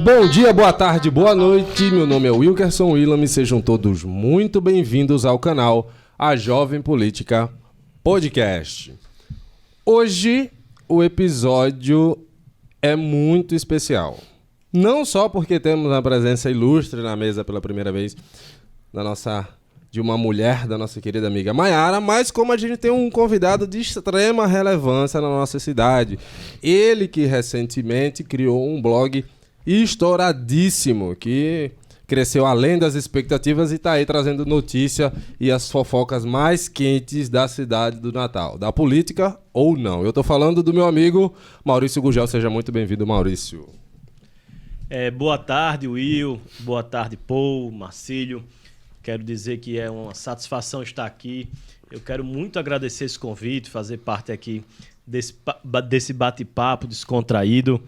Bom dia, boa tarde, boa noite. Meu nome é Wilkerson Willam e sejam todos muito bem-vindos ao canal A Jovem Política Podcast. Hoje o episódio é muito especial. Não só porque temos a presença ilustre na mesa pela primeira vez de uma mulher, da nossa querida amiga Maiara, mas como a gente tem um convidado de extrema relevância na nossa cidade. Ele que recentemente criou um blog estouradíssimo, que cresceu além das expectativas e está aí trazendo notícia e as fofocas mais quentes da cidade do Natal, da política ou não. Eu estou falando do meu amigo Maurício Gugel. Seja muito bem-vindo, Maurício. Boa tarde, Will. Boa tarde, Paul, Marcílio. Quero dizer que é uma satisfação estar aqui. Eu quero muito agradecer esse convite, fazer parte aqui desse bate-papo descontraído.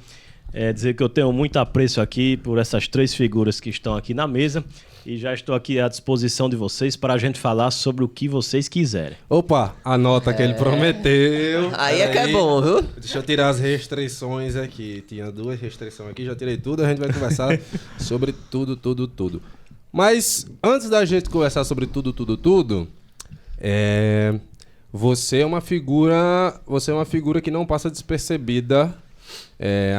Dizer que eu tenho muito apreço aqui por essas três figuras que estão aqui na mesa e já estou aqui à disposição de vocês para a gente falar sobre o que vocês quiserem. Opa, a nota que ele prometeu. Aí é que é bom, viu? Deixa eu tirar as restrições aqui. Tinha 2 restrições aqui, já tirei tudo. A gente vai conversar sobre tudo. Mas antes da gente conversar sobre tudo, você é uma figura que não passa despercebida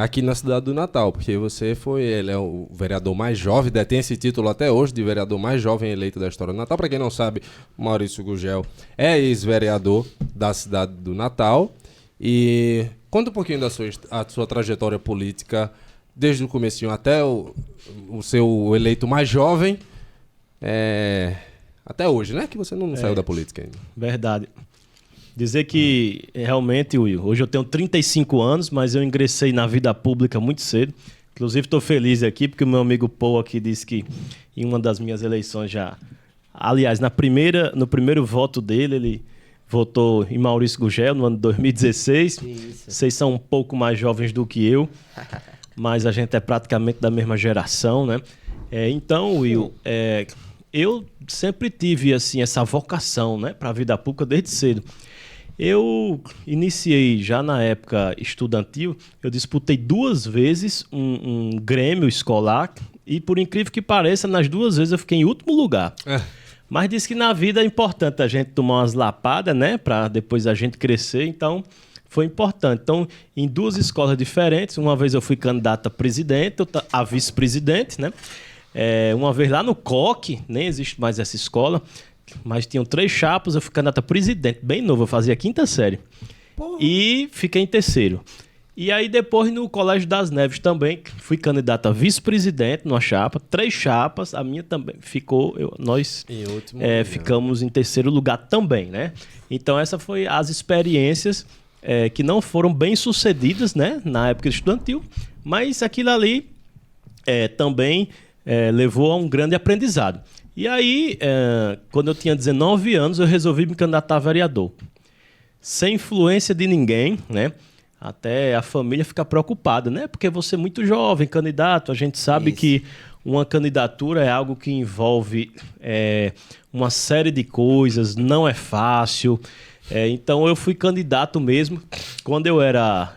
aqui na cidade do Natal, porque ele é o vereador mais jovem, detém esse título até hoje de vereador mais jovem eleito da história do Natal. Para quem não sabe, Maurício Gugel é ex-vereador da cidade do Natal. E conta um pouquinho da sua trajetória política, desde o comecinho até o seu eleito mais jovem, até hoje, né? Que você não saiu da política ainda. Verdade. Dizer que realmente, Will, hoje eu tenho 35 anos, mas eu ingressei na vida pública muito cedo. Inclusive estou feliz aqui porque o meu amigo Paul aqui disse que em uma das minhas eleições já... Aliás, no primeiro voto dele, ele votou em Maurício Gugel no ano de 2016. Isso. Vocês são um pouco mais jovens do que eu, mas a gente é praticamente da mesma geração, né? Então, Will, eu sempre tive assim, essa vocação, né, para a vida pública desde cedo. Eu iniciei já na época estudantil, eu disputei 2 vezes um grêmio escolar e, por incrível que pareça, nas 2 vezes eu fiquei em último lugar. Mas disse que na vida é importante a gente tomar umas lapadas, né, para depois a gente crescer, então foi importante. Então, em 2 escolas diferentes, uma vez eu fui candidato a presidente, a vice-presidente, né? Uma vez lá no COC, nem existe mais essa escola, mas tinham 3 chapas, eu fui candidato a presidente, bem novo, eu fazia 5ª série. Porra. E fiquei em 3º. E aí depois no Colégio das Neves também, fui candidato a vice-presidente numa chapa, 3 chapas, a minha também ficou, nós ficamos em 3º lugar também, né? Então essa foi as experiências que não foram bem sucedidas, né, na época estudantil, mas aquilo ali também levou a um grande aprendizado. E aí, quando eu tinha 19 anos, eu resolvi me candidatar a vereador. Sem influência de ninguém, né? Até a família fica preocupada, né? Porque você é muito jovem, candidato, a gente sabe que uma candidatura é algo que envolve uma série de coisas, não é fácil. Então eu fui candidato mesmo. Quando eu era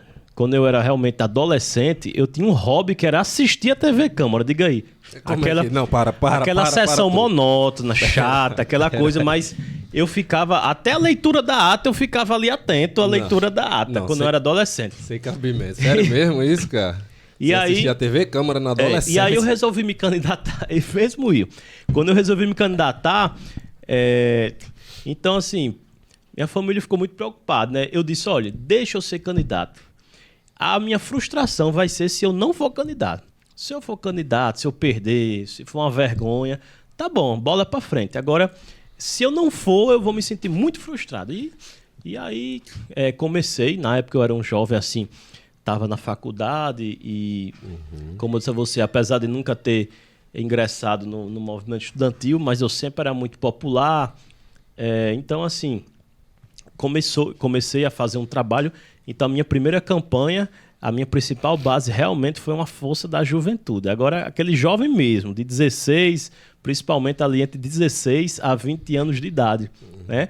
realmente adolescente, eu tinha um hobby que era assistir a TV Câmara, diga aí. Aquela sessão monótona, chata, aquela coisa, mas eu ficava, até a leitura da ata, eu ficava ali atento à leitura da ata, quando eu era adolescente. Sem cabimento. Sério mesmo isso, cara? E aí, assistia a TV Câmara na adolescência. E aí eu resolvi me candidatar, mesmo eu. Quando eu resolvi me candidatar, então assim, minha família ficou muito preocupada, né? Eu disse, olha, deixa eu ser candidato. A minha frustração vai ser se eu não for candidato. Se eu for candidato, se eu perder, se for uma vergonha, tá bom, bola pra frente. Agora, se eu não for, eu vou me sentir muito frustrado. E aí, comecei, na época eu era um jovem assim, estava na faculdade e, como eu disse a você, apesar de nunca ter ingressado no movimento estudantil, mas eu sempre era muito popular. Então, assim, comecei a fazer um trabalho. Então, a minha primeira campanha, a minha principal base realmente foi uma força da juventude. Agora, aquele jovem mesmo, de 16, principalmente ali entre 16 a 20 anos de idade, né?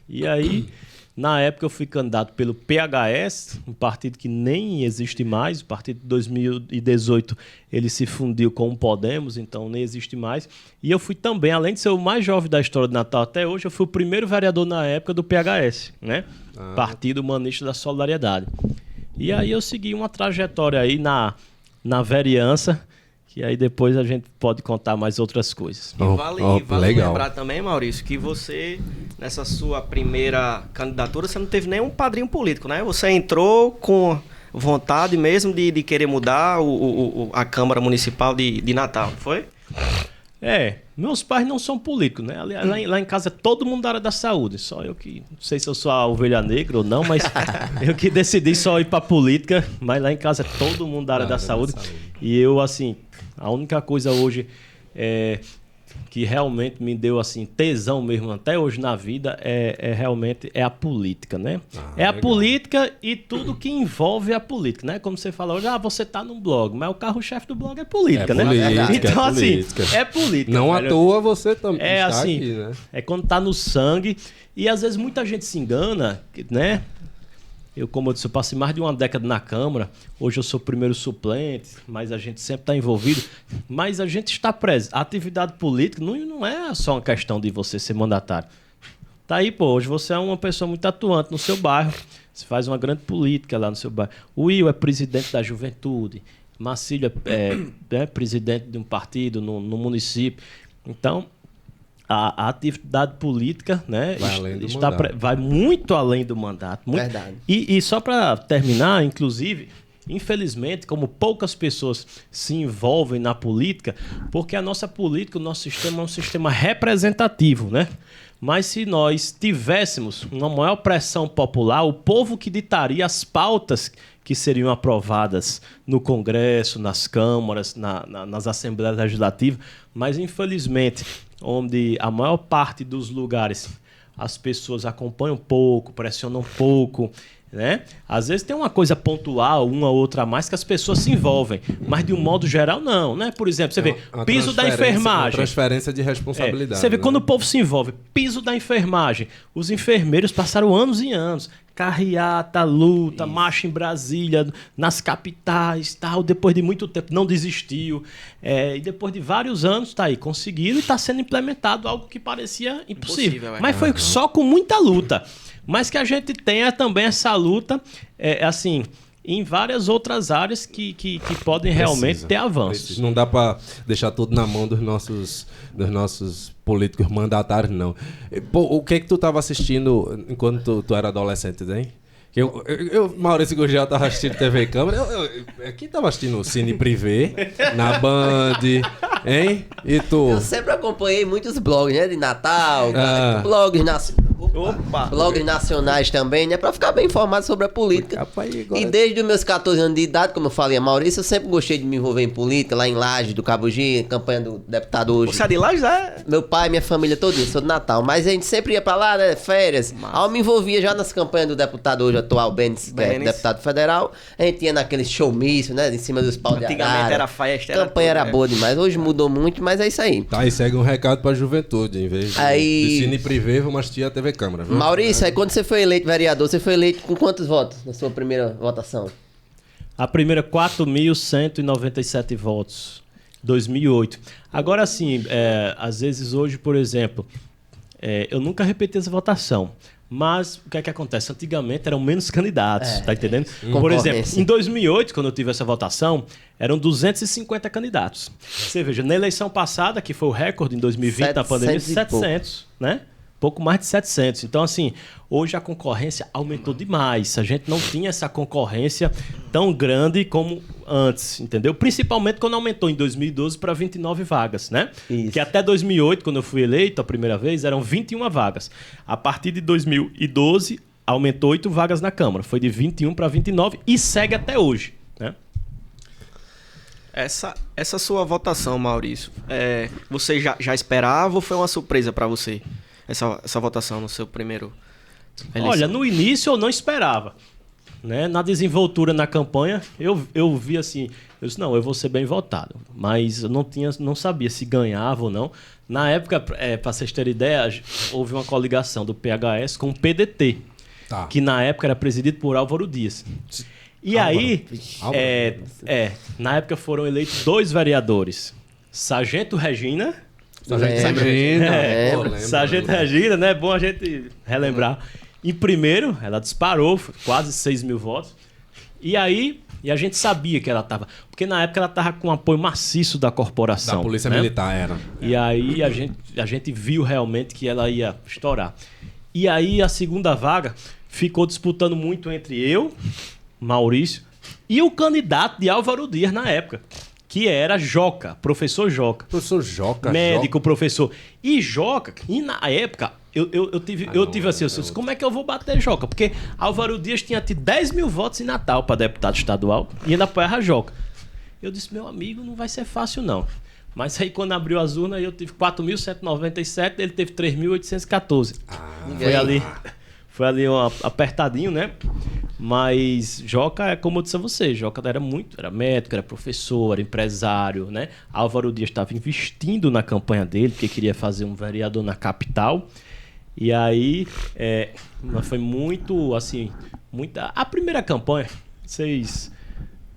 E aí, Na época eu fui candidato pelo PHS, um partido que nem existe mais. O partido de 2018 ele se fundiu com o Podemos, então nem existe mais. E eu fui também, além de ser o mais jovem da história de Natal até hoje, eu fui o primeiro vereador na época do PHS, né? Partido Humanista da Solidariedade. E aí eu segui uma trajetória aí na vereança, que aí depois a gente pode contar mais outras coisas. E vale lembrar também, Maurício, que você, nessa sua primeira candidatura, você não teve nenhum padrinho político, né? Você entrou com vontade mesmo de querer mudar a Câmara Municipal de Natal, não foi? Meus pais não são políticos, né? Lá em casa todo mundo da área da saúde, só eu que, não sei se eu sou a ovelha negra ou não, mas eu que decidi só ir pra política, mas lá em casa todo mundo da área da saúde. E eu, assim, a única coisa hoje que realmente me deu, assim, tesão mesmo até hoje na vida realmente a política, né? A política e tudo que envolve a política, né? Como você fala hoje, você tá num blog, mas o carro-chefe do blog é política, né? Então, assim, é política. Não à toa você também está assim, aqui, né? É quando tá no sangue e às vezes muita gente se engana, né? Como eu disse, eu passei mais de uma década na Câmara. Hoje eu sou o primeiro suplente, mas a gente sempre está envolvido. Mas a gente está preso. A atividade política não é só uma questão de você ser mandatário. Tá aí, hoje você é uma pessoa muito atuante no seu bairro. Você faz uma grande política lá no seu bairro. O Will é presidente da juventude. Marcílio é presidente de um partido no município. Então, a atividade política, né, vai muito além do mandato. Verdade. E só para terminar, inclusive, infelizmente, como poucas pessoas se envolvem na política, porque a nossa política, o nosso sistema é um sistema representativo, né? Mas se nós tivéssemos uma maior pressão popular, o povo que ditaria as pautas que seriam aprovadas no Congresso, nas câmaras, nas assembleias legislativas, mas infelizmente, onde a maior parte dos lugares as pessoas acompanham pouco, pressionam pouco, né? Às vezes tem uma coisa pontual, uma ou outra a mais, que as pessoas se envolvem, mas de um modo geral não, né? Por exemplo, você vê, piso da enfermagem. Uma transferência de responsabilidade. Você vê, quando o povo se envolve, piso da enfermagem, os enfermeiros passaram anos e anos, carreata, luta, marcha em Brasília, nas capitais, tal, depois de muito tempo não desistiu, e depois de vários anos tá aí, conseguiram e está sendo implementado algo que parecia impossível. Mas foi só com muita luta. Mas que a gente tenha também essa luta, assim, em várias outras áreas que podem realmente ter avanços. Não dá para deixar tudo na mão dos nossos políticos mandatários, não. O que tu estava assistindo enquanto tu era adolescente, hein? Maurício Gurgel estava assistindo TV Câmara, eu aqui estava assistindo o Cine Privé, na Band, hein? E tu? Eu sempre acompanhei muitos blogs, né? De Natal, blogs nacionais também, né? Pra ficar bem informado sobre a política. E desde os meus 14 anos de idade, como eu falei a Maurício, eu sempre gostei de me envolver em política, lá em Laje do Cabugi, campanha do deputado hoje. Você é de Laje, né? Meu pai, minha família todinha, sou de Natal. Mas a gente sempre ia pra lá, né? Férias. Aí eu me envolvia já nas campanhas do deputado hoje atual, Benes, que é deputado federal. A gente ia naquele showmício, né? Em cima dos pau de arara. Antigamente era festa. A campanha era boa demais. Hoje mudou muito, mas é isso aí. Tá, e segue um recado pra juventude. Em vez de Cine Privé, vamos assistir a TV Câmara. Viu? Maurício, aí quando você foi eleito vereador, você foi eleito com quantos votos na sua primeira votação? A primeira, 4.197 votos. 2008. Agora, assim, às vezes hoje, por exemplo, eu nunca repeti essa votação. Mas o que é que acontece? Antigamente eram menos candidatos, tá entendendo? Por exemplo, em 2008, quando eu tive essa votação, eram 250 candidatos. Você veja, na eleição passada, que foi o recorde em 2020, na pandemia, 700, né? Pouco mais de 700. Então, assim, hoje a concorrência aumentou demais. A gente não tinha essa concorrência tão grande como antes, entendeu? Principalmente quando aumentou em 2012 para 29 vagas, né? Isso. Que até 2008, quando eu fui eleito a primeira vez, eram 21 vagas. A partir de 2012, aumentou 8 vagas na Câmara. Foi de 21 para 29 e segue até hoje, né? Essa sua votação, Maurício, você já esperava ou foi uma surpresa para você? Essa votação no seu primeiro eleição? Olha, no início eu não esperava, né? Na desenvoltura na campanha, eu vi assim, eu disse, não, eu vou ser bem votado, mas eu não sabia se ganhava ou não. Na época, para vocês terem ideia, houve uma coligação do PHS com o PDT. que na época era presidido por Álvaro Dias. E aí, na época foram eleitos 2 vereadores. Sargento Regina. Sargento Regina, né? É bom a gente relembrar. Em primeiro, ela disparou, quase 6 mil votos. E aí, a gente sabia que ela estava... Porque na época ela estava com apoio maciço da corporação. Da Polícia Militar, era. E aí a gente viu realmente que ela ia estourar. E aí a segunda vaga ficou disputando muito entre eu, Maurício, e o candidato de Álvaro Dias na época, que era Joca, professor Joca. Professor Joca. Médico, professor. E Joca, e na época, eu tive assim, como é que eu vou bater Joca? Porque Álvaro Dias tinha tido 10 mil votos em Natal para deputado estadual e ainda apoiava Joca. Eu disse, meu amigo, não vai ser fácil não. Mas aí quando abriu as urnas, eu tive 4.197, ele teve 3.814. Foi ali um apertadinho, né? Mas Joca, como eu disse a você, Joca era médico, era professor, era empresário, né? Álvaro Dias estava investindo na campanha dele, porque queria fazer um vereador na capital. E aí, foi muito, assim, a primeira campanha, vocês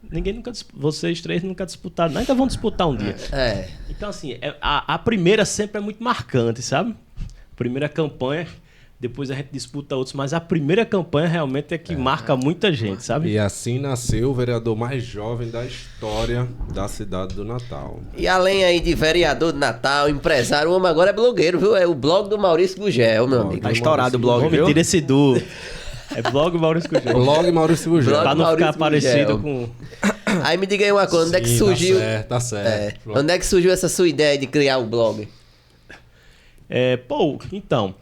3 nunca disputaram, ainda vão disputar um dia. Então, assim, a primeira sempre é muito marcante, sabe? Primeira campanha... Depois a gente disputa outros, mas a primeira campanha realmente é que marca muita gente, sabe? E assim nasceu o vereador mais jovem da história da cidade do Natal. E além aí de vereador de Natal, empresário, o homem agora é blogueiro, viu? É o blog do Maurício Gugel, meu amigo. Tá estourado o blog, viu? Tira esse du. É blog Maurício Gugel. Blog Maurício Gugel. Pra não ficar parecido com... Aí me diga aí uma coisa, onde é que surgiu... Tá certo. Onde é que surgiu essa sua ideia de criar o blog? Então...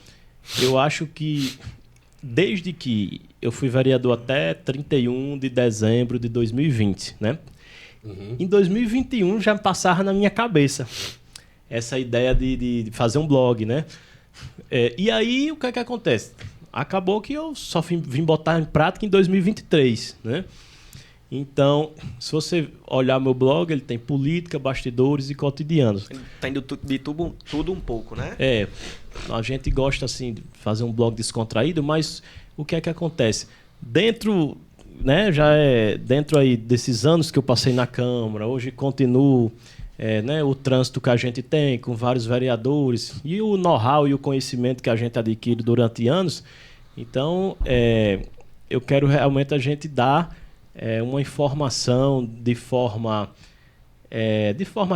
Eu acho que desde que eu fui vereador até 31 de dezembro de 2020, né? Em 2021 já passava na minha cabeça essa ideia de fazer um blog, né? E aí o que é que acontece? Acabou que eu só vim botar em prática em 2023, né? Então, se você olhar meu blog, ele tem política, bastidores e cotidianos. Tem de tudo um pouco, né? A gente gosta assim de fazer um blog descontraído, mas o que é que acontece? Dentro aí desses anos que eu passei na Câmara, hoje continuo o trânsito que a gente tem com vários vereadores e o know-how e o conhecimento que a gente adquire durante anos. Então, eu quero realmente a gente dar uma informação de forma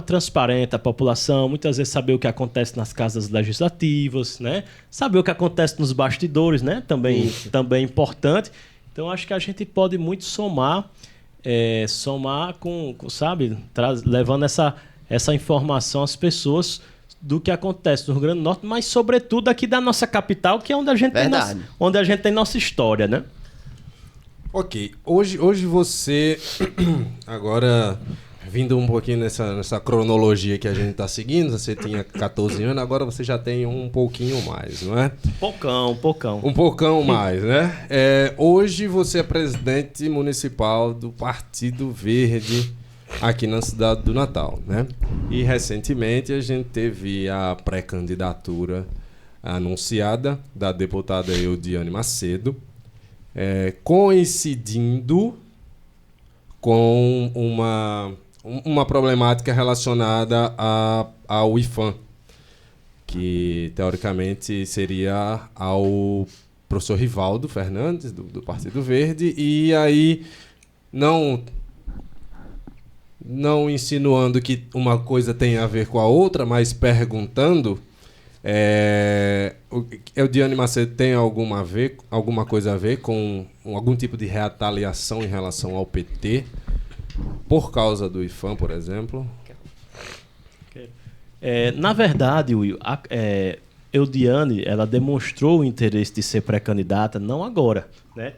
transparente à população, muitas vezes saber o que acontece nas casas legislativas, né? Saber o que acontece nos bastidores, né? Também é importante. Então, acho que a gente pode muito somar com sabe, levando essa informação às pessoas do que acontece no Rio Grande do Norte, mas sobretudo aqui da nossa capital, que é onde a gente tem nossa história, né? Ok, hoje você, agora vindo um pouquinho nessa cronologia que a gente está seguindo, você tinha 14 anos, agora você já tem um pouquinho mais, não é? Poucão. Um poucão mais, né? Hoje você é presidente municipal do Partido Verde aqui na cidade do Natal, né? E recentemente a gente teve a pré-candidatura anunciada da deputada Eudiane Macedo, coincidindo com uma problemática relacionada ao IFAM, que teoricamente seria ao professor Rivaldo Fernandes, do Partido Verde, e aí não insinuando que uma coisa tem a ver com a outra, mas perguntando... Eudiane Macedo tem alguma coisa a ver com algum tipo de retaliação em relação ao PT por causa do IFAM, por exemplo? Na verdade, Will, Eudiane, ela demonstrou o interesse de ser pré-candidata, não agora, né?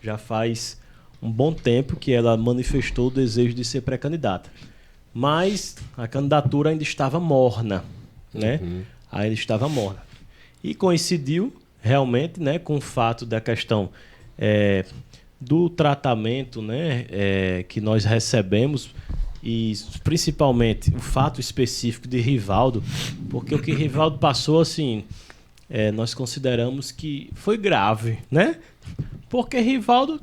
Já faz um bom tempo que ela manifestou o desejo de ser pré-candidata. Mas a candidatura ainda estava morna, né? Ainda estava morna. E coincidiu realmente, né, com o fato da questão do tratamento, né, que nós recebemos, e principalmente o fato específico de Rivaldo, porque o que Rivaldo passou, assim, nós consideramos que foi grave, né? Porque Rivaldo,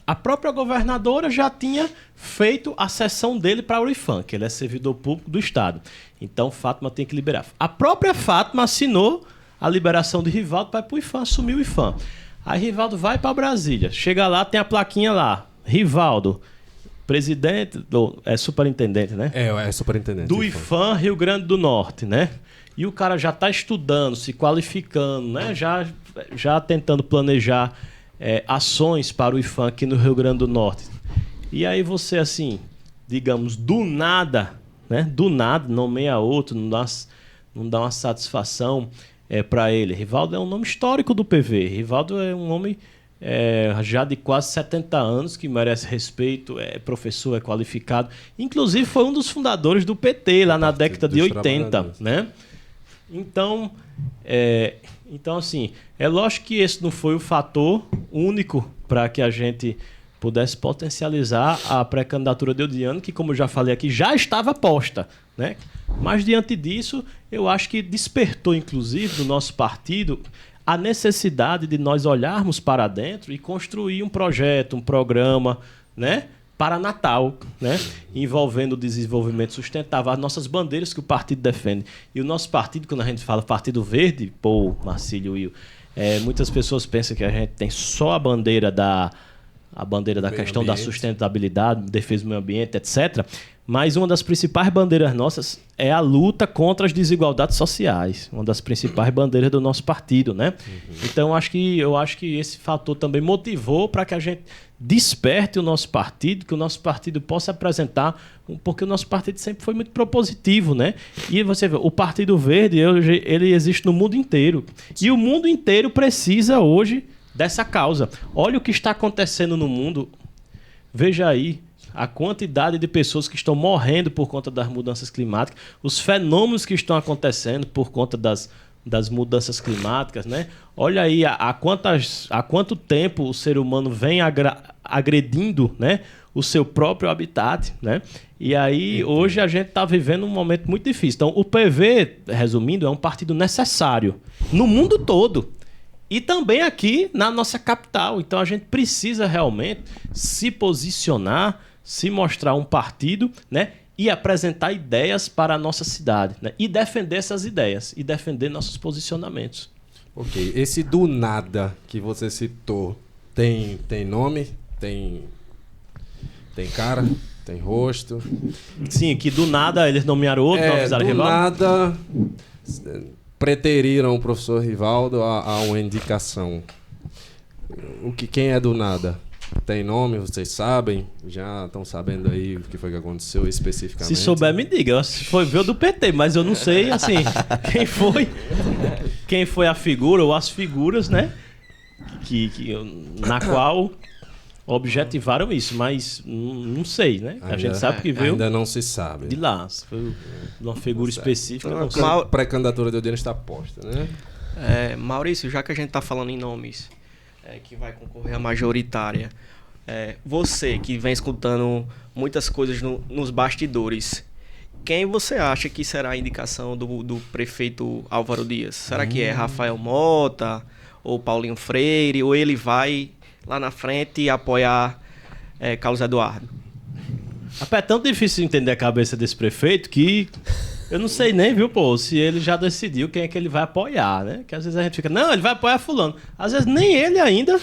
a própria governadora já tinha feito a cessão dele para o IFAM, que ele é servidor público do Estado. Então, Fátima tem que liberar. A própria Fátima assinou a liberação de Rivaldo para ir para o IFAM, assumir o IFAM. Aí Rivaldo vai para Brasília. Chega lá, tem a plaquinha lá. Rivaldo, presidente, superintendente, né? É superintendente. Do IFAM Rio Grande do Norte, né? E o cara já está estudando, se qualificando, né? Já tentando planejar ações para o IFAM aqui no Rio Grande do Norte. E aí você, assim, digamos, do nada, né? Do nada, nomeia outro, não dá uma satisfação para ele. Rivaldo é um nome histórico do PV. Rivaldo é um homem já de quase 70 anos, que merece respeito, é professor, é qualificado. Inclusive foi um dos fundadores do PT lá na década de 80, né? Então, assim, é lógico que esse não foi o fator único para que a gente pudesse potencializar a pré-candidatura de Eudiano, que, como eu já falei aqui, já estava posta, né? Mas, diante disso, eu acho que despertou, inclusive, do nosso partido a necessidade de nós olharmos para dentro e construir um projeto, um programa, né, para Natal, né, envolvendo o desenvolvimento sustentável, as nossas bandeiras que o partido defende. E o nosso partido, quando a gente fala Partido Verde, Marcílio, Will, muitas pessoas pensam que a gente tem só a bandeira da questão da sustentabilidade, defesa do meio ambiente, etc. Mas uma das principais bandeiras nossas é a luta contra as desigualdades sociais. Uma das principais bandeiras do nosso partido, né? Uhum. Então, eu acho que esse fator também motivou para que a gente desperte o nosso partido, que o nosso partido possa apresentar, porque o nosso partido sempre foi muito propositivo, né? E você vê, o Partido Verde, hoje, ele existe no mundo inteiro. E o mundo inteiro precisa hoje dessa causa. Olha o que está acontecendo no mundo. Veja aí a quantidade de pessoas que estão morrendo por conta das mudanças climáticas, os fenômenos que estão acontecendo por conta das mudanças climáticas, né? Olha aí há quanto tempo o ser humano vem agredindo, né, o seu próprio habitat, né? E aí hoje a gente está vivendo um momento muito difícil. Então o PV, resumindo, é um partido necessário no mundo todo. E também aqui na nossa capital. Então a gente precisa realmente se posicionar, se mostrar um partido, né? E apresentar ideias para a nossa cidade, né? E defender essas ideias, e defender nossos posicionamentos. Ok. Esse do nada que você citou, tem nome? Tem cara? Tem rosto? Sim, que do nada eles nomearam outro, não avisaram Rivaldo? Do nada preteriram o professor Rivaldo a uma indicação. Quem é do nada? Tem nome, vocês sabem? Já estão sabendo aí o que foi que aconteceu especificamente? Se souber, me diga. Foi ver o do PT, mas eu não sei, assim, quem foi a figura ou as figuras, né? Na qual objetivaram isso, mas não sei, né? A gente sabe que veio... Ainda não se sabe. De lá, se foi uma figura específica. A pré-candidatura de Eudiano está posta, né? Maurício, já que a gente está falando em nomes que vai concorrer à majoritária, você que vem escutando muitas coisas nos bastidores, quem você acha que será a indicação do prefeito Álvaro Dias? Será que é Rafael Mota ou Paulinho Freire, ou ele vai lá na frente apoiar Carlos Eduardo? É tão difícil entender a cabeça desse prefeito que eu não sei nem, viu, se ele já decidiu quem é que ele vai apoiar, né? Que às vezes a gente fica, não, ele vai apoiar fulano. Às vezes nem ele ainda,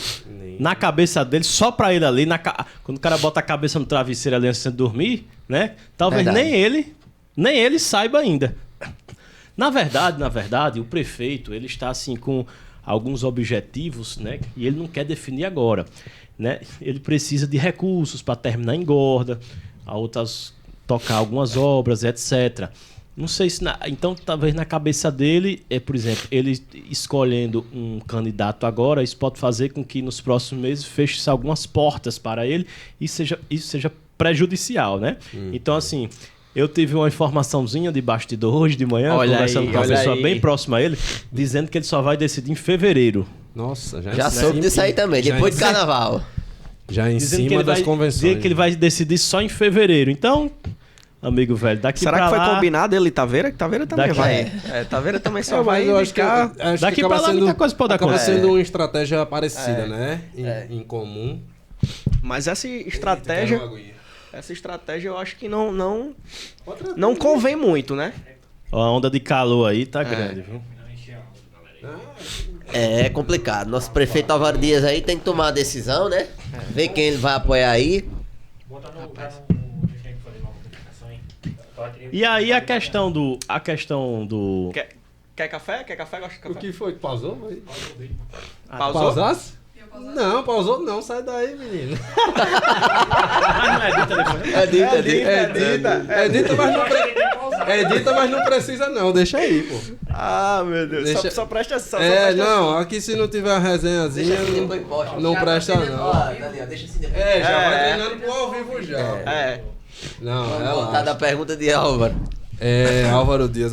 na cabeça dele, só pra ele ali, quando o cara bota a cabeça no travesseiro ali antes de dormir, né? Talvez nem ele saiba ainda. Na verdade, o prefeito, ele está assim com alguns objetivos, né? E ele não quer definir agora, né? Ele precisa de recursos para terminar a engorda, a outras tocar algumas obras, etc. Não sei se... Então, talvez na cabeça dele, por exemplo, ele escolhendo um candidato agora, isso pode fazer com que nos próximos meses feche-se algumas portas para ele e isso seja prejudicial, né? Então, assim, eu tive uma informaçãozinha de bastidor hoje de manhã, conversando com uma pessoa bem próxima a ele, dizendo que ele só vai decidir em fevereiro. Nossa, já soube disso aí também, depois do carnaval. Já em cima das convenções. Dizendo que ele vai decidir só em fevereiro. Então, amigo velho. Daqui Será pra que foi lá, combinado ele e Taveira? Que Taveira também Daqui- vai. Taveira também só vai eu acho que, indicar. acho que Daqui acaba pra lá sendo, muita coisa pode acaba acontecer. sendo uma estratégia parecida, né? Em comum. Mas essa Quero estratégia, uma aguinha. eu acho que não convém muito, né? Ó, a onda de calor aí tá grande, viu? É complicado. Nosso prefeito Álvaro Dias aí tem que tomar uma decisão, né? Ver quem ele vai apoiar aí. E aí a questão do... Quer café? Quer café? Gosta de O café? que foi? Pausou? Aí? Pausou? Pausasse? Não, pausou não. Sai daí, menino. Mas não edita depois, né? Edita, mas não precisa não. Deixa aí, pô. Ah, meu Deus. Deixa- Só presta atenção. Não. Aqui se não tiver resenhazinha, não presta não. Deixa assim depois. Já vai treinando pro ao vivo já. É. Não, Vamos relaxa. voltar da pergunta de Álvaro. Álvaro Dias.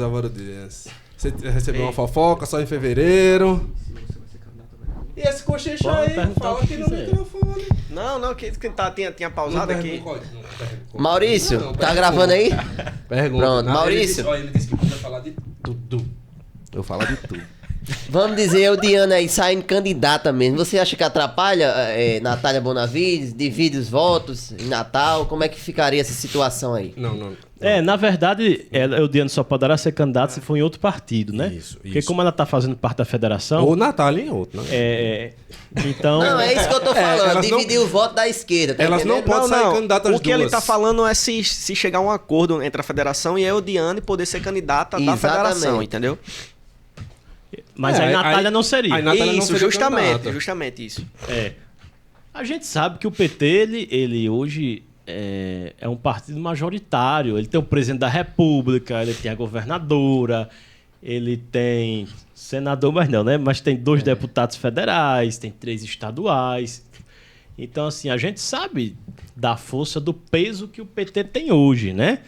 Você recebeu uma fofoca só em fevereiro. E esse cochicho Pode aí, perguntar fala o que aqui no quiser. microfone. Não, que tinha pausado aqui. Maurício, Não, tá pergunta. gravando aí? Pergunta. Pronto, Não, Maurício. Ele disse que podia falar de tudo. Eu falo de tudo. Vamos dizer, o Diana aí saindo candidata mesmo. Você acha que atrapalha Natália Bonavides? Divide os votos em Natal? Como é que ficaria essa situação aí? Não. Na verdade, o Diana só poderá ser candidata se for em outro partido, né? Isso. Porque como ela tá fazendo parte da federação... Ou Natália em outro, né? Então... Não, é isso que eu tô falando. elas não- Dividir o voto da esquerda. Tá Elas não entendendo? podem sair candidatas O que ele duas. tá falando é se chegar a um acordo entre a federação e a Eudiane poder ser candidata da Exatamente. federação, entendeu? Mas aí Natália não seria. aí Natália não Isso, seria candidata. justamente isso. A gente sabe que o PT, ele hoje é um partido majoritário. Ele tem o presidente da República, ele tem a governadora, ele tem senador, mas não, né? Mas tem 2 deputados federais, tem 3 estaduais. Então, assim, a gente sabe da força, do peso que o PT tem hoje, né?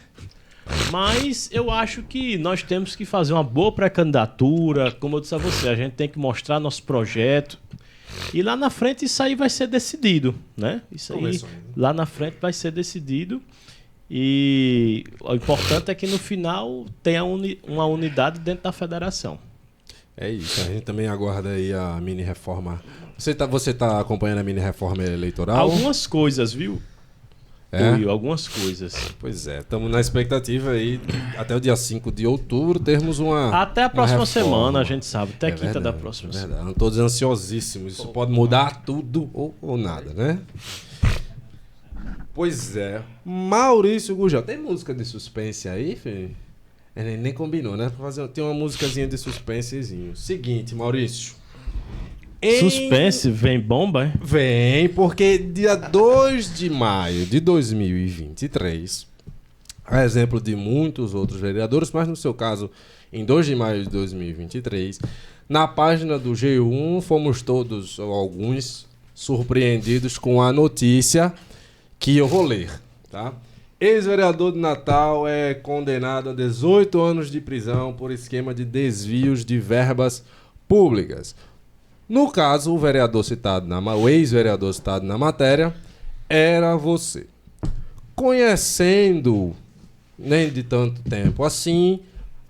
Mas eu acho que nós temos que fazer uma boa pré-candidatura. Como eu disse a você, a gente tem que mostrar nosso projeto. E lá na frente isso aí vai ser decidido, né? Isso aí Começou, né? lá na frente vai ser decidido. E o importante é que no final tenha uma unidade dentro da federação. É isso, a gente também aguarda aí a mini-reforma. Você tá acompanhando a mini-reforma eleitoral? Algumas coisas, viu? É? Will, algumas coisas. Pois é, estamos na expectativa aí, até o dia 5 de outubro, termos uma Até a próxima uma reforma. semana, a gente sabe. Até quinta verdade, da próxima semana. verdade. Todos ansiosíssimos. Isso pode mudar tudo ou nada, né? Pois é. Maurício Gurgel, tem música de suspense aí, filho? Ele nem combinou, né? Tem uma musicazinha de suspensezinho. Seguinte, Maurício. Suspense, vem bomba, hein? Vem, porque dia 2 de maio de 2023, a exemplo de muitos outros vereadores, mas no seu caso, em 2 de maio de 2023, na página do G1, fomos todos, ou alguns, surpreendidos com a notícia que eu vou ler, tá? Ex-vereador de Natal é condenado a 18 anos de prisão por esquema de desvios de verbas públicas. No caso, o ex-vereador citado na matéria era você. Conhecendo, nem de tanto tempo assim,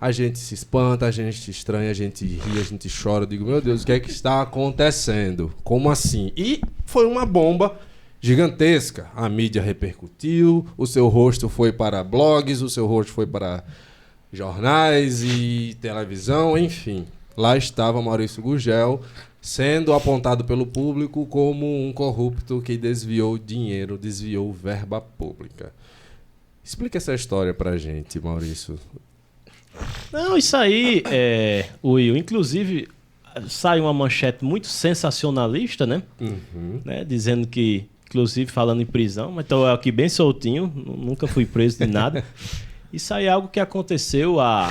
a gente se espanta, a gente se estranha, a gente ri, a gente chora. Eu digo, meu Deus, o que é que está acontecendo? Como assim? E foi uma bomba gigantesca. A mídia repercutiu, o seu rosto foi para blogs, o seu rosto foi para jornais e televisão, enfim. Lá estava Maurício Gurgel, sendo apontado pelo público como um corrupto que desviou dinheiro, desviou verba pública. Explica essa história pra gente, Maurício. Não, isso aí, Will, inclusive sai uma manchete muito sensacionalista, né? Né? Dizendo que, inclusive falando em prisão, mas estou aqui bem soltinho, nunca fui preso de nada. Isso aí é algo que aconteceu há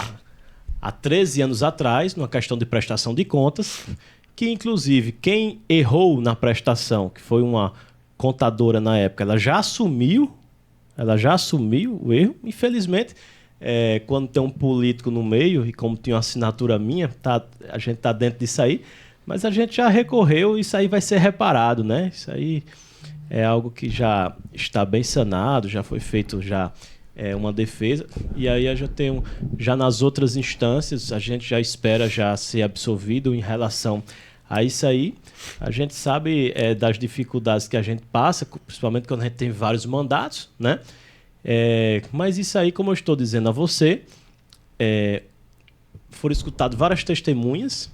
13 anos atrás, numa questão de prestação de contas, que inclusive quem errou na prestação, que foi uma contadora na época, ela já assumiu o erro. Infelizmente, quando tem um político no meio, e como tinha uma assinatura minha, a gente está dentro disso aí, mas a gente já recorreu e isso aí vai ser reparado, né? Isso aí é algo que já está bem sanado, já foi feito uma defesa. E aí a gente tem já nas outras instâncias, a gente já espera já ser absolvido em relação a isso aí. A gente sabe das dificuldades que a gente passa, principalmente quando a gente tem vários mandatos, né? Mas isso aí, como eu estou dizendo a você, foram escutadas várias testemunhas,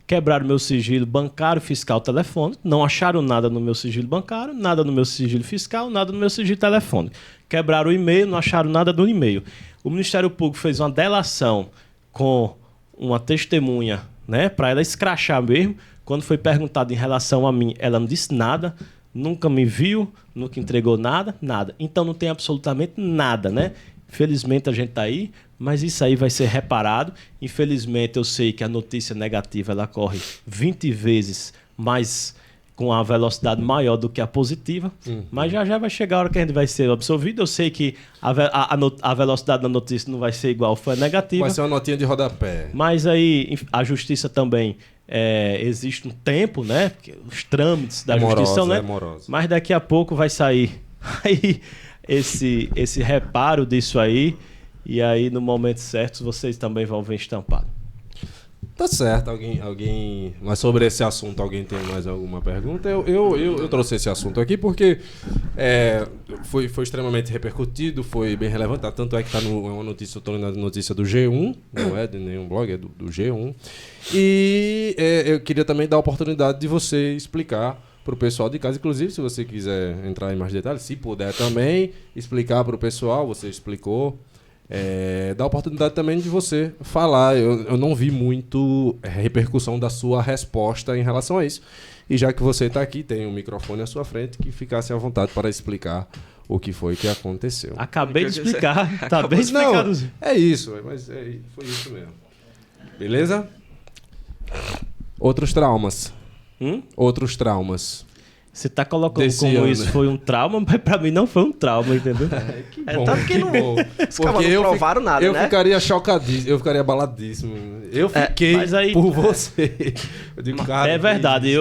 quebraram meu sigilo bancário, fiscal, telefônico, não acharam nada no meu sigilo bancário, nada no meu sigilo fiscal, nada no meu sigilo telefônico. Quebraram o e-mail, não acharam nada no e-mail. O Ministério Público fez uma delação com uma testemunha, né, para ela escrachar mesmo. Quando foi perguntado em relação a mim, ela não disse nada, nunca me viu, nunca entregou nada. Então não tem absolutamente nada, né? Felizmente a gente está aí, mas isso aí vai ser reparado. Infelizmente eu sei que a notícia negativa ela corre 20 vezes mais, com a velocidade maior do que a positiva, mas já vai chegar a hora que a gente vai ser absolvido. Eu sei que a velocidade da notícia não vai ser igual foi a negativa. Vai ser uma notinha de rodapé. Mas aí a justiça também, existe um tempo, né? Os trâmites da justiça, né? Mas daqui a pouco vai sair aí esse reparo disso aí, e aí no momento certo vocês também vão ver estampado. Tá certo. Alguém... Mas sobre esse assunto, alguém tem mais alguma pergunta? Eu trouxe esse assunto aqui porque foi extremamente repercutido, foi bem relevante. Tanto é que tá uma notícia, eu tô lendo a notícia do G1, não é de nenhum blog, é do G1. E eu queria também dar a oportunidade de você explicar para o pessoal de casa, inclusive, se você quiser entrar em mais detalhes, se puder também explicar para o pessoal, você explicou. Dá a oportunidade também de você falar. Eu não vi muito repercussão da sua resposta em relação a isso. E já que você está aqui, tem um microfone à sua frente, que ficasse à vontade para explicar o que foi que aconteceu. Acabei de explicar. Tá bem explicado. Não, é isso, mas foi isso mesmo. Beleza? Outros traumas. Outros traumas. Você tá colocando como isso foi um trauma, mas pra mim não foi um trauma, entendeu? Que bom, tanto que não, porque não provaram nada, eu né? Ficaria chocadíssimo, eu ficaria abaladíssimo. Eu fiquei aí, por você. Eu digo, cara, é verdade.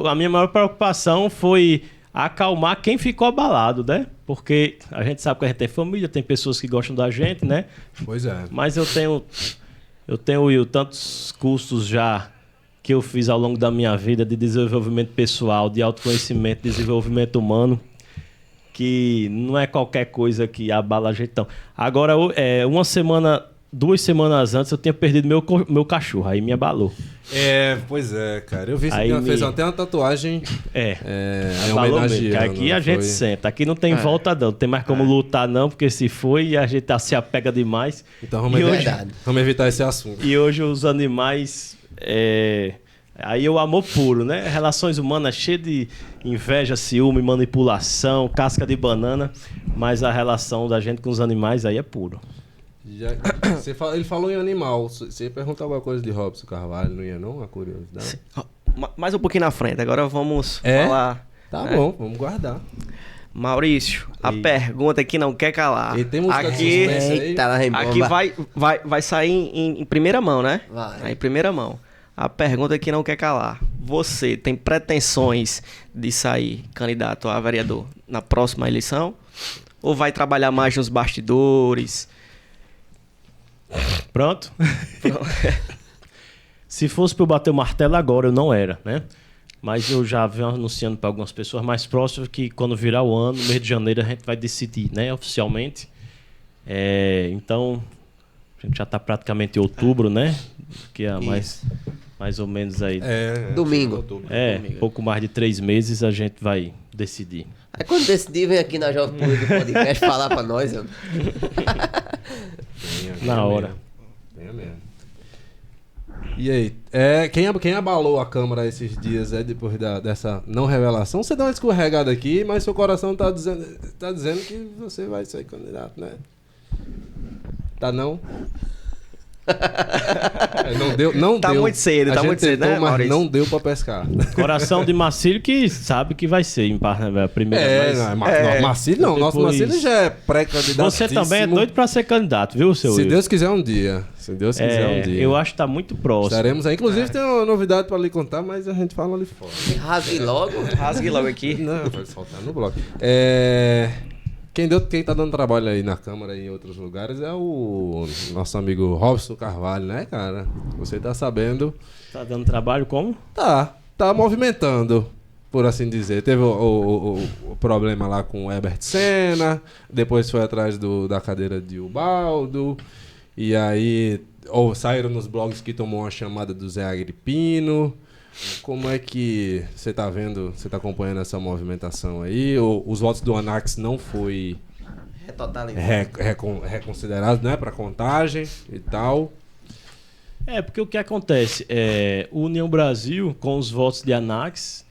A minha maior preocupação foi acalmar quem ficou abalado, né? Porque a gente sabe que a gente tem família, tem pessoas que gostam da gente, né? Pois é. Mas eu tenho, Will, tantos cursos já que eu fiz ao longo da minha vida de desenvolvimento pessoal, de autoconhecimento, desenvolvimento humano, que não é qualquer coisa que abala a gente, não. Agora, 2 semanas antes, eu tinha perdido meu cachorro, aí me abalou. Pois é, cara. Eu vi que aí fez até uma tatuagem. Abalou mesmo, que aqui a gente senta. Aqui não tem volta, não. Não tem mais como lutar, não, porque se foi, a gente se apega demais. Então vamos evitar esse assunto. E hoje os animais... Aí o amor puro, né? Relações humanas cheias de inveja, ciúme, manipulação, casca de banana, mas a relação da gente com os animais aí é puro. Ele falou em animal. Você ia perguntar alguma coisa de Robson Carvalho, não ia não? A curiosidade. Mais um pouquinho na frente, agora vamos falar. Tá bom, vamos guardar. Maurício, a pergunta que não quer calar. E tem música de aqui vai sair em primeira mão, né? Vai. Em primeira mão. A pergunta que não quer calar. Você tem pretensões de sair candidato a vereador na próxima eleição? Ou vai trabalhar mais nos bastidores? Pronto. Se fosse para eu bater o martelo agora, eu não era, né? Mas eu já venho anunciando para algumas pessoas mais próximas que quando virar o ano, no mês de janeiro, a gente vai decidir, né? Oficialmente. Então, a gente já está praticamente em outubro, né? Que é mais ou menos aí. Domingo. Pouco mais de 3 meses a gente vai decidir. Aí quando decidir, vem aqui na Jovem Pan do podcast falar pra nós. Na hora. Venha mesmo. E aí, quem abalou a Câmara esses dias depois dessa não revelação? Você dá uma escorregada aqui, mas seu coração tá dizendo que você vai ser candidato, né? Tá não? Não tá deu. Muito cedo, tá muito cedo, né, mas Maurício? não deu pra pescar. Coração de Marcílio que sabe que vai ser a primeira vez. Marcílio não. Nosso Marcílio já é pré-candidato. Você também é doido pra ser candidato, viu, seu Se Deus quiser um dia. Eu acho que tá muito próximo. Estaremos aí. Inclusive tem uma novidade pra lhe contar, mas a gente fala ali fora. Rasgue logo. Rasgue logo aqui. Não, vai soltar no bloco. Quem tá dando trabalho aí na Câmara e em outros lugares é o nosso amigo Robson Carvalho, né, cara? Você tá sabendo. Tá dando trabalho como? Tá movimentando, por assim dizer. Teve o problema lá com o Herbert Senna, depois foi atrás da cadeira de Ubaldo, e aí saíram nos blogs que tomou uma chamada do Zé Agripino. Como é que você tá vendo, você tá acompanhando essa movimentação aí? Os votos do Anax não foi reconsiderado, né, para contagem e tal. Porque o que acontece? O União Brasil, com os votos de Anax,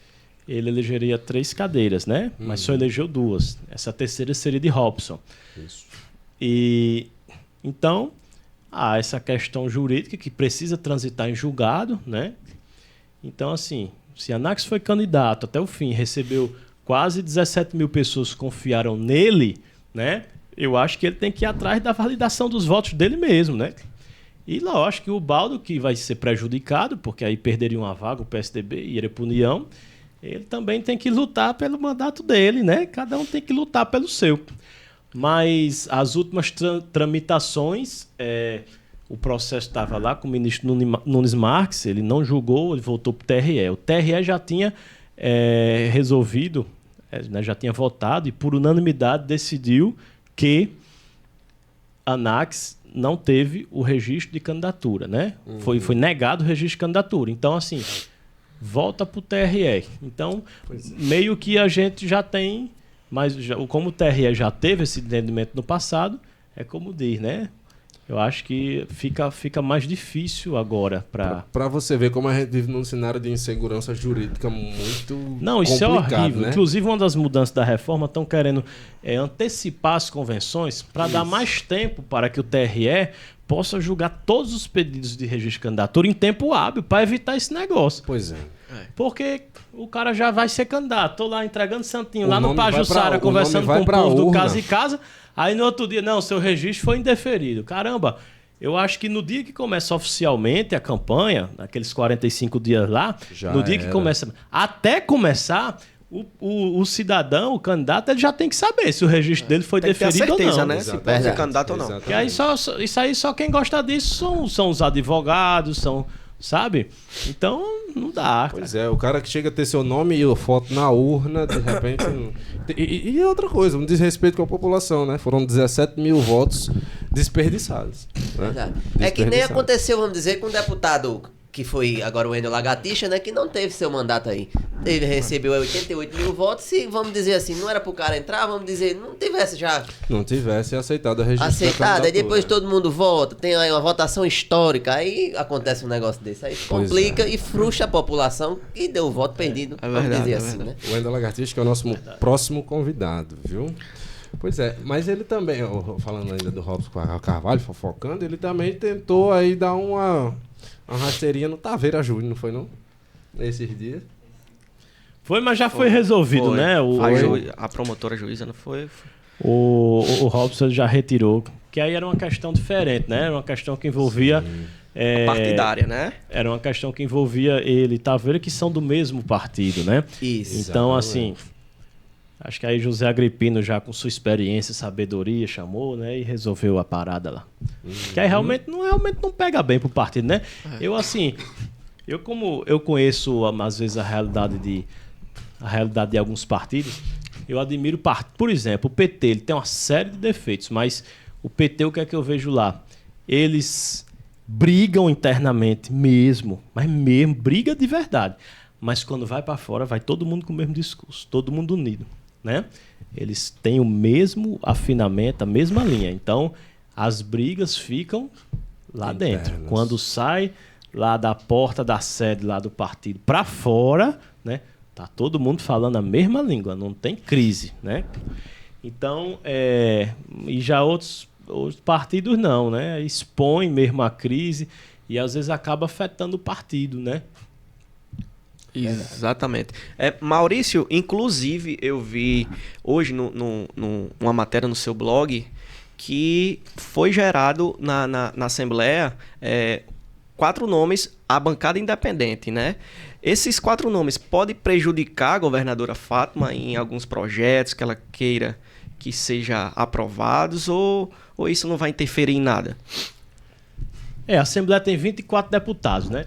ele elegeria 3 cadeiras, né? Mas só elegeu 2. Essa terceira seria de Robson. Isso. E então, há essa questão jurídica que precisa transitar em julgado, né? Então, assim, se Anax foi candidato até o fim, recebeu quase 17 mil pessoas que confiaram nele, né? Eu acho que ele tem que ir atrás da validação dos votos dele mesmo, né? E lógico que o Ubaldo, que vai ser prejudicado, porque aí perderia uma vaga o PSDB e iria para a União, ele também tem que lutar pelo mandato dele, né? Cada um tem que lutar pelo seu. Mas as últimas tramitações... O processo estava lá com o ministro Nunes Marques, ele não julgou, ele voltou para o TRE. O TRE já tinha resolvido, né, já tinha votado e por unanimidade decidiu que Anax não teve o registro de candidatura, né? Foi negado o registro de candidatura. Então, assim, volta para o TRE. Então, meio que a gente já tem, mas como o TRE já teve esse entendimento no passado, é como diz, né? Eu acho que fica mais difícil agora para você ver como a gente vive num cenário de insegurança jurídica muito Não, isso complicado, é horrível. né? Inclusive, uma das mudanças da reforma estão querendo antecipar as convenções para dar mais tempo para que o TRE possa julgar todos os pedidos de registro de candidatura em tempo hábil para evitar esse negócio. Pois é. Porque o cara já vai ser candidato. Tô lá entregando santinho, O lá no nome vai Pajuçara, pra- conversando o nome com o vai pra povo do urna. Casa e Casa. Aí no outro dia, não, seu registro foi indeferido. Caramba, eu acho que no dia que começa oficialmente a campanha, naqueles 45 dias lá, Já no dia que era. começa... Até começar, o cidadão, o candidato, ele já tem que saber se o registro dele foi Tem que ter a deferido certeza, ou não. né? Se pode Exatamente. ser candidato ou não. Exatamente. Que aí isso aí só quem gosta disso são os advogados, sabe? Então, não dá. Pois é, o cara que chega a ter seu nome e a foto na urna, de repente... E outra coisa, um desrespeito com a população, né? Foram 17 mil votos desperdiçados. Né? Verdade. É que nem aconteceu, vamos dizer, com um deputado que foi agora o Wendel Lagartixa, né? Que não teve seu mandato aí. Ele recebeu 88 mil votos e, vamos dizer assim, não era pro cara entrar, vamos dizer, não tivesse já Não tivesse aceitado a registro da aceitado, aí candidatura. depois todo mundo vota, tem aí uma votação histórica, aí acontece um negócio desse, aí Pois complica e frustra a população e deu o voto perdido, vamos verdade, dizer é assim, verdade. né? O Wendel Lagartixa, que é o nosso próximo convidado, viu? Pois é, mas ele também, falando ainda do Robson Carvalho, fofocando, ele também tentou aí dar uma rasteirinha no Taveira Júnior, não foi não? Nesses dias. Foi, mas já foi resolvido, Foi. né? A promotora juíza não foi? O Robson já retirou, que aí era uma questão diferente, né? Era uma questão que envolvia... Partidária, né? Era uma questão que envolvia ele e Taveira, que são do mesmo partido, né? Isso. Então, Exatamente. assim... Acho que aí José Agripino, já com sua experiência e sabedoria, chamou, né? E resolveu a parada lá. Que aí realmente não pega bem pro partido, né? Eu, assim... Como eu conheço, às vezes, a realidade de alguns partidos, eu admiro por exemplo, o PT, ele tem uma série de defeitos, mas o PT, o que é que eu vejo lá? Eles brigam internamente mesmo, mas mesmo, briga de verdade. Mas quando vai para fora, vai todo mundo com o mesmo discurso, todo mundo unido, né? Eles têm o mesmo afinamento, a mesma linha. Então, as brigas ficam lá Internas. dentro. Quando sai lá da porta da sede lá do partido para fora, né? Tá todo mundo falando a mesma língua, não tem crise, né? Então, e já outros partidos não, né? Expõem mesmo a crise e às vezes acaba afetando o partido, né? Exatamente. Maurício, inclusive, eu vi hoje numa matéria no seu blog que foi gerado na Assembleia 4 nomes à bancada independente, né? Esses 4 nomes podem prejudicar a governadora Fátima em alguns projetos que ela queira que sejam aprovados ou isso não vai interferir em nada? A Assembleia tem 24 deputados, né?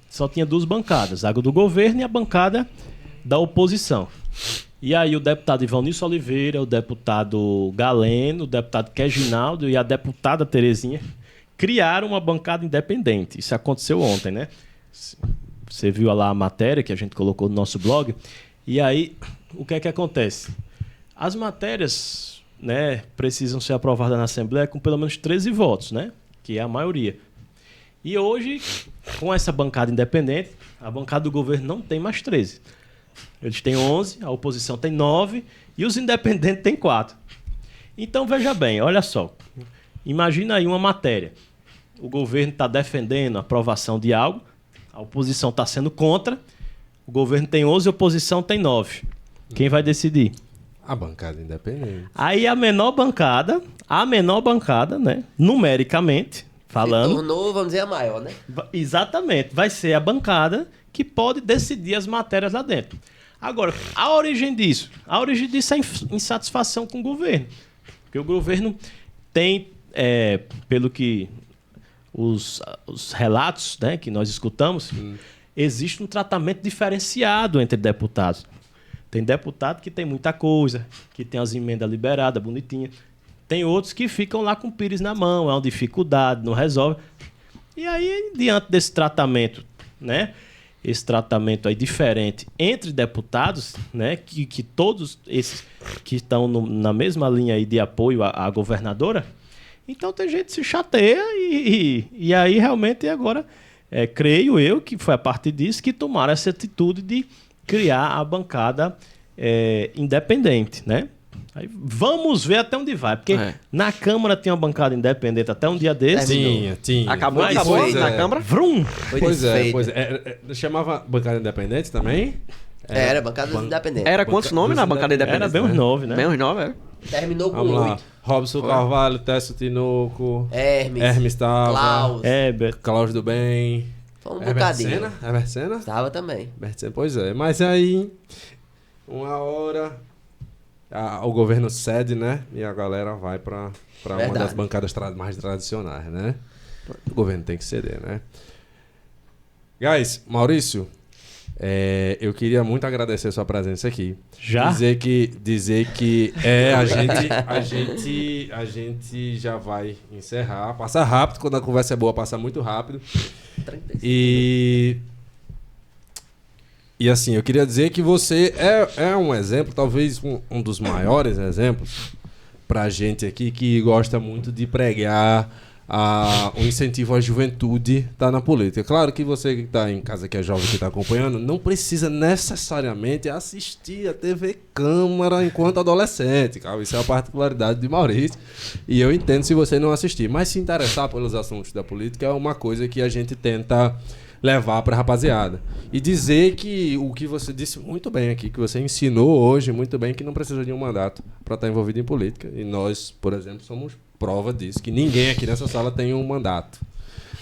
Só tinha 2 bancadas, a do governo e a bancada da oposição. E aí o deputado Ivanilson Oliveira, o deputado Galeno, o deputado Queginaldo e a deputada Terezinha criaram uma bancada independente. Isso aconteceu ontem, né? Você viu lá a matéria que a gente colocou no nosso blog. E aí, o que é que acontece? As matérias, né, precisam ser aprovadas na Assembleia com pelo menos 13 votos, né? Que é a maioria. E hoje, com essa bancada independente, a bancada do governo não tem mais 13. Eles têm 11, a oposição tem 9 e os independentes têm 4. Então, veja bem, olha só. Imagina aí uma matéria. O governo está defendendo a aprovação de algo, a oposição está sendo contra, o governo tem 11 e a oposição tem 9. Quem vai decidir? A bancada independente. Aí a menor bancada, né, numericamente falando... Se tornou, vamos dizer, a maior, né? Exatamente. Vai ser a bancada que pode decidir as matérias lá dentro. Agora, a origem disso é insatisfação com o governo. Porque o governo tem, pelo que os relatos, né, que nós escutamos, existe um tratamento diferenciado entre deputados. Tem deputado que tem muita coisa, que tem as emendas liberadas, bonitinha. Tem outros que ficam lá com o pires na mão, é uma dificuldade, não resolve. E aí, diante desse tratamento, né, esse tratamento aí diferente entre deputados, né, que todos esses que estão na mesma linha aí de apoio à governadora, então tem gente que se chateia e aí realmente agora, creio eu que foi a partir disso que tomaram essa atitude de criar a bancada independente, né? Aí vamos ver até onde vai, porque na Câmara tinha uma bancada independente até um dia desse. Tinha. Acabou na Câmara? Vrum! Pois é. Chamava bancada independente também? Era bancada independente. Era quantos nomes na bancada independente? Era bem uns 9, né? Bem uns 9, era. Terminou com Vamos lá. 8. Robson Carvalho, Técio Tinoco, Hermes estava, Klaus. Cláudio do Bem, Foi um Herbert bocadinho. Sena? Herbert Sena? Estava também. Herbert Sena, pois é. Mas aí, uma hora, o governo cede, né? E a galera vai para uma das bancadas mais tradicionais, né? O governo tem que ceder, né? Guys, Maurício, eu queria muito agradecer a sua presença aqui. Já? Dizer que a gente já vai encerrar. Passa rápido, quando a conversa é boa, passa muito rápido. 35. E assim, eu queria dizer que você é um exemplo, talvez um dos maiores exemplos pra gente aqui que gosta muito de pregar o incentivo à juventude tá na política. Claro que você que está em casa, que é jovem, que está acompanhando, não precisa necessariamente assistir a TV Câmara enquanto adolescente, cara. Isso é a particularidade de Maurício. E eu entendo se você não assistir. Mas se interessar pelos assuntos da política é uma coisa que a gente tenta levar para a rapaziada. E dizer que o que você disse muito bem aqui, que você ensinou hoje muito bem, que não precisa de um mandato para estar envolvido em política. E nós, por exemplo, somos prova disso, que ninguém aqui nessa sala tem um mandato,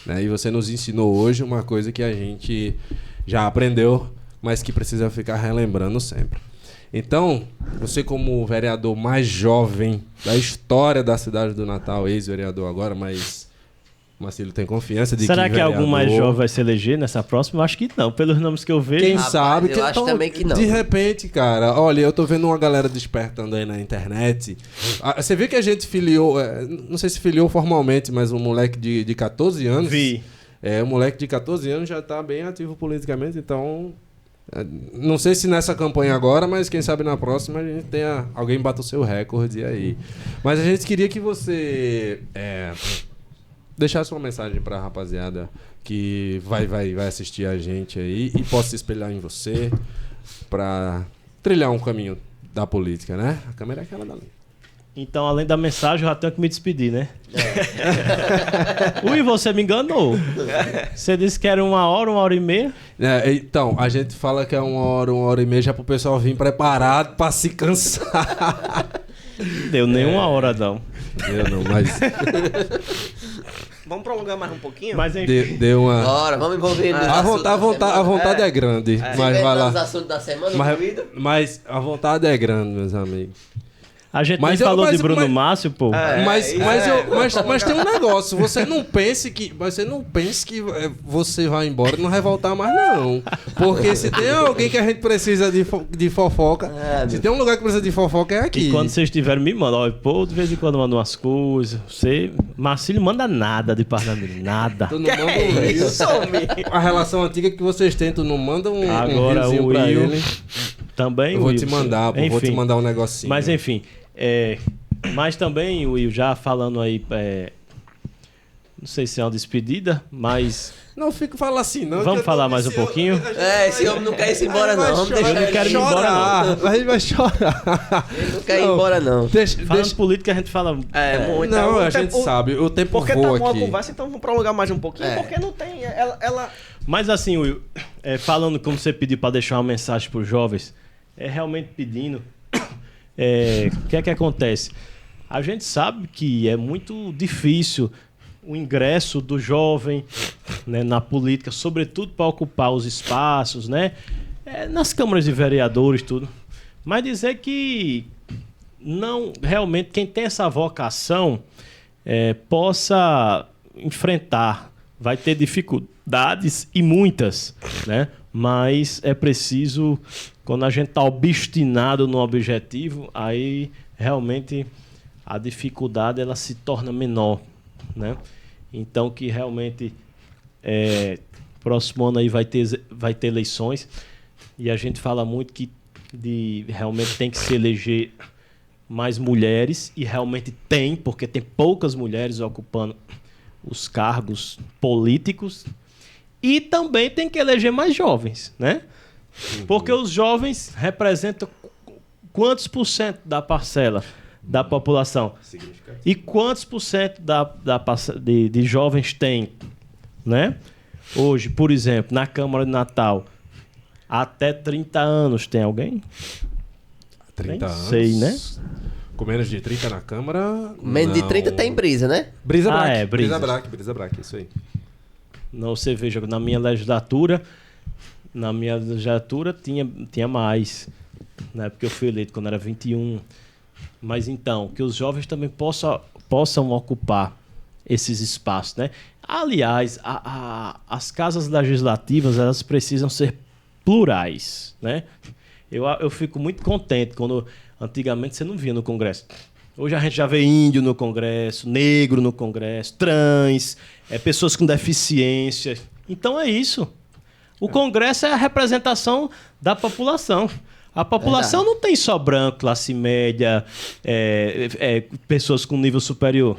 né? E você nos ensinou hoje uma coisa que a gente já aprendeu, mas que precisa ficar relembrando sempre. Então, você como o vereador mais jovem da história da cidade do Natal, ex-vereador agora, mas Marcílio tem confiança de Será que algum mais jovem vai se eleger nessa próxima? Eu acho que não, pelos nomes que eu vejo. Quem Rapaz, sabe? eu acho também que não. De repente, cara, olha, eu tô vendo uma galera despertando aí na internet. Você viu que a gente filiou, não sei se filiou formalmente, mas um moleque de 14 anos. Vi. Um moleque de 14 anos já tá bem ativo politicamente, então... Não sei se nessa campanha agora, mas quem sabe na próxima a gente tenha... Alguém bata o seu recorde aí. Mas a gente queria que você... deixasse uma mensagem pra rapaziada que vai assistir a gente aí e possa se espelhar em você pra trilhar um caminho da política, né? A câmera é aquela dali. Então, além da mensagem, eu já tenho que me despedir, né? Ui, você me enganou. Você disse que era 1 hora e meia? Então, a gente fala que é 1 hora e meia já pro pessoal vir preparado pra se cansar. Deu nem 1 hora, não. Eu não, mas... Vamos prolongar mais um pouquinho? Mas enfim. Deu uma... Bora, vamos envolver nos A assuntos da vontade semana. é grande, mas vai Nos lá. assuntos da semana, Mas, incluído. mas a vontade é grande, meus amigos. A gente Mas nem eu- falou mas- de Bruno mas- Márcio, pô. Mas tem um negócio. Você não pense que você vai embora e não vai voltar mais, não. Porque se tem alguém que a gente precisa de fofoca, se tem um lugar que precisa de fofoca, é aqui. E quando vocês estiverem me mandando, ó, pô, de vez em quando manda umas coisas. Marcílio manda nada de Parnamirim, nada. Tu não manda um rio. A relação antiga que vocês têm, tu não manda um Agora riozinho o pra Will ele. também. Eu vou Will, te mandar, pô, vou te enfim. mandar um negocinho. Mas enfim, mas também, Will, já falando aí, não sei se é uma despedida, mas Não, fico falando assim, não. Vamos falar mais um pouquinho? Esse homem não quer ir embora, não. Vamos deixar Eu não ele quero ir embora, não. A gente vai chorar. Ele não quer ir embora, não. falando política a gente fala... Muito. Não, a O gente tempo- sabe. O tempo Porque tá voa uma aqui. conversa, então vamos prolongar mais um pouquinho, porque não tem... Ela... Mas assim, Will, falando como você pediu para deixar uma mensagem para os jovens, realmente pedindo, o que é que acontece? A gente sabe que é muito difícil o ingresso do jovem, né, na política, sobretudo para ocupar os espaços, né, nas câmaras de vereadores, tudo. Mas dizer que não realmente quem tem essa vocação possa enfrentar, vai ter dificuldades e muitas, né? Mas é preciso, quando a gente está obstinado no objetivo, aí realmente a dificuldade ela se torna menor, né? Então que realmente próximo ano aí vai ter eleições e a gente fala muito que realmente tem que se eleger mais mulheres e realmente tem, porque tem poucas mulheres ocupando os cargos políticos e também tem que eleger mais jovens, né? Porque os jovens representam quantos por cento da parcela da população? E quantos por cento de jovens tem, né? Hoje, por exemplo, na Câmara de Natal, até 30 anos tem alguém? 30 Nem anos. sei, né? Com menos de 30 na Câmara. Menos de não. 30 tem brisa, né? Brisa Ah, Braque. Brisa. Brisa Braque, isso aí. Não, você veja, na minha legislatura tinha mais, né? Porque eu fui eleito quando era 21. Mas então, que os jovens também possam ocupar esses espaços, né? Aliás, as casas legislativas, elas precisam ser plurais, né? Eu fico muito contente quando antigamente você não via no Congresso. Hoje a gente já vê índio no Congresso, negro no Congresso, trans, pessoas com deficiência. Então é isso. O Congresso é a representação da população. A população não tem só branco, classe média, pessoas com nível superior.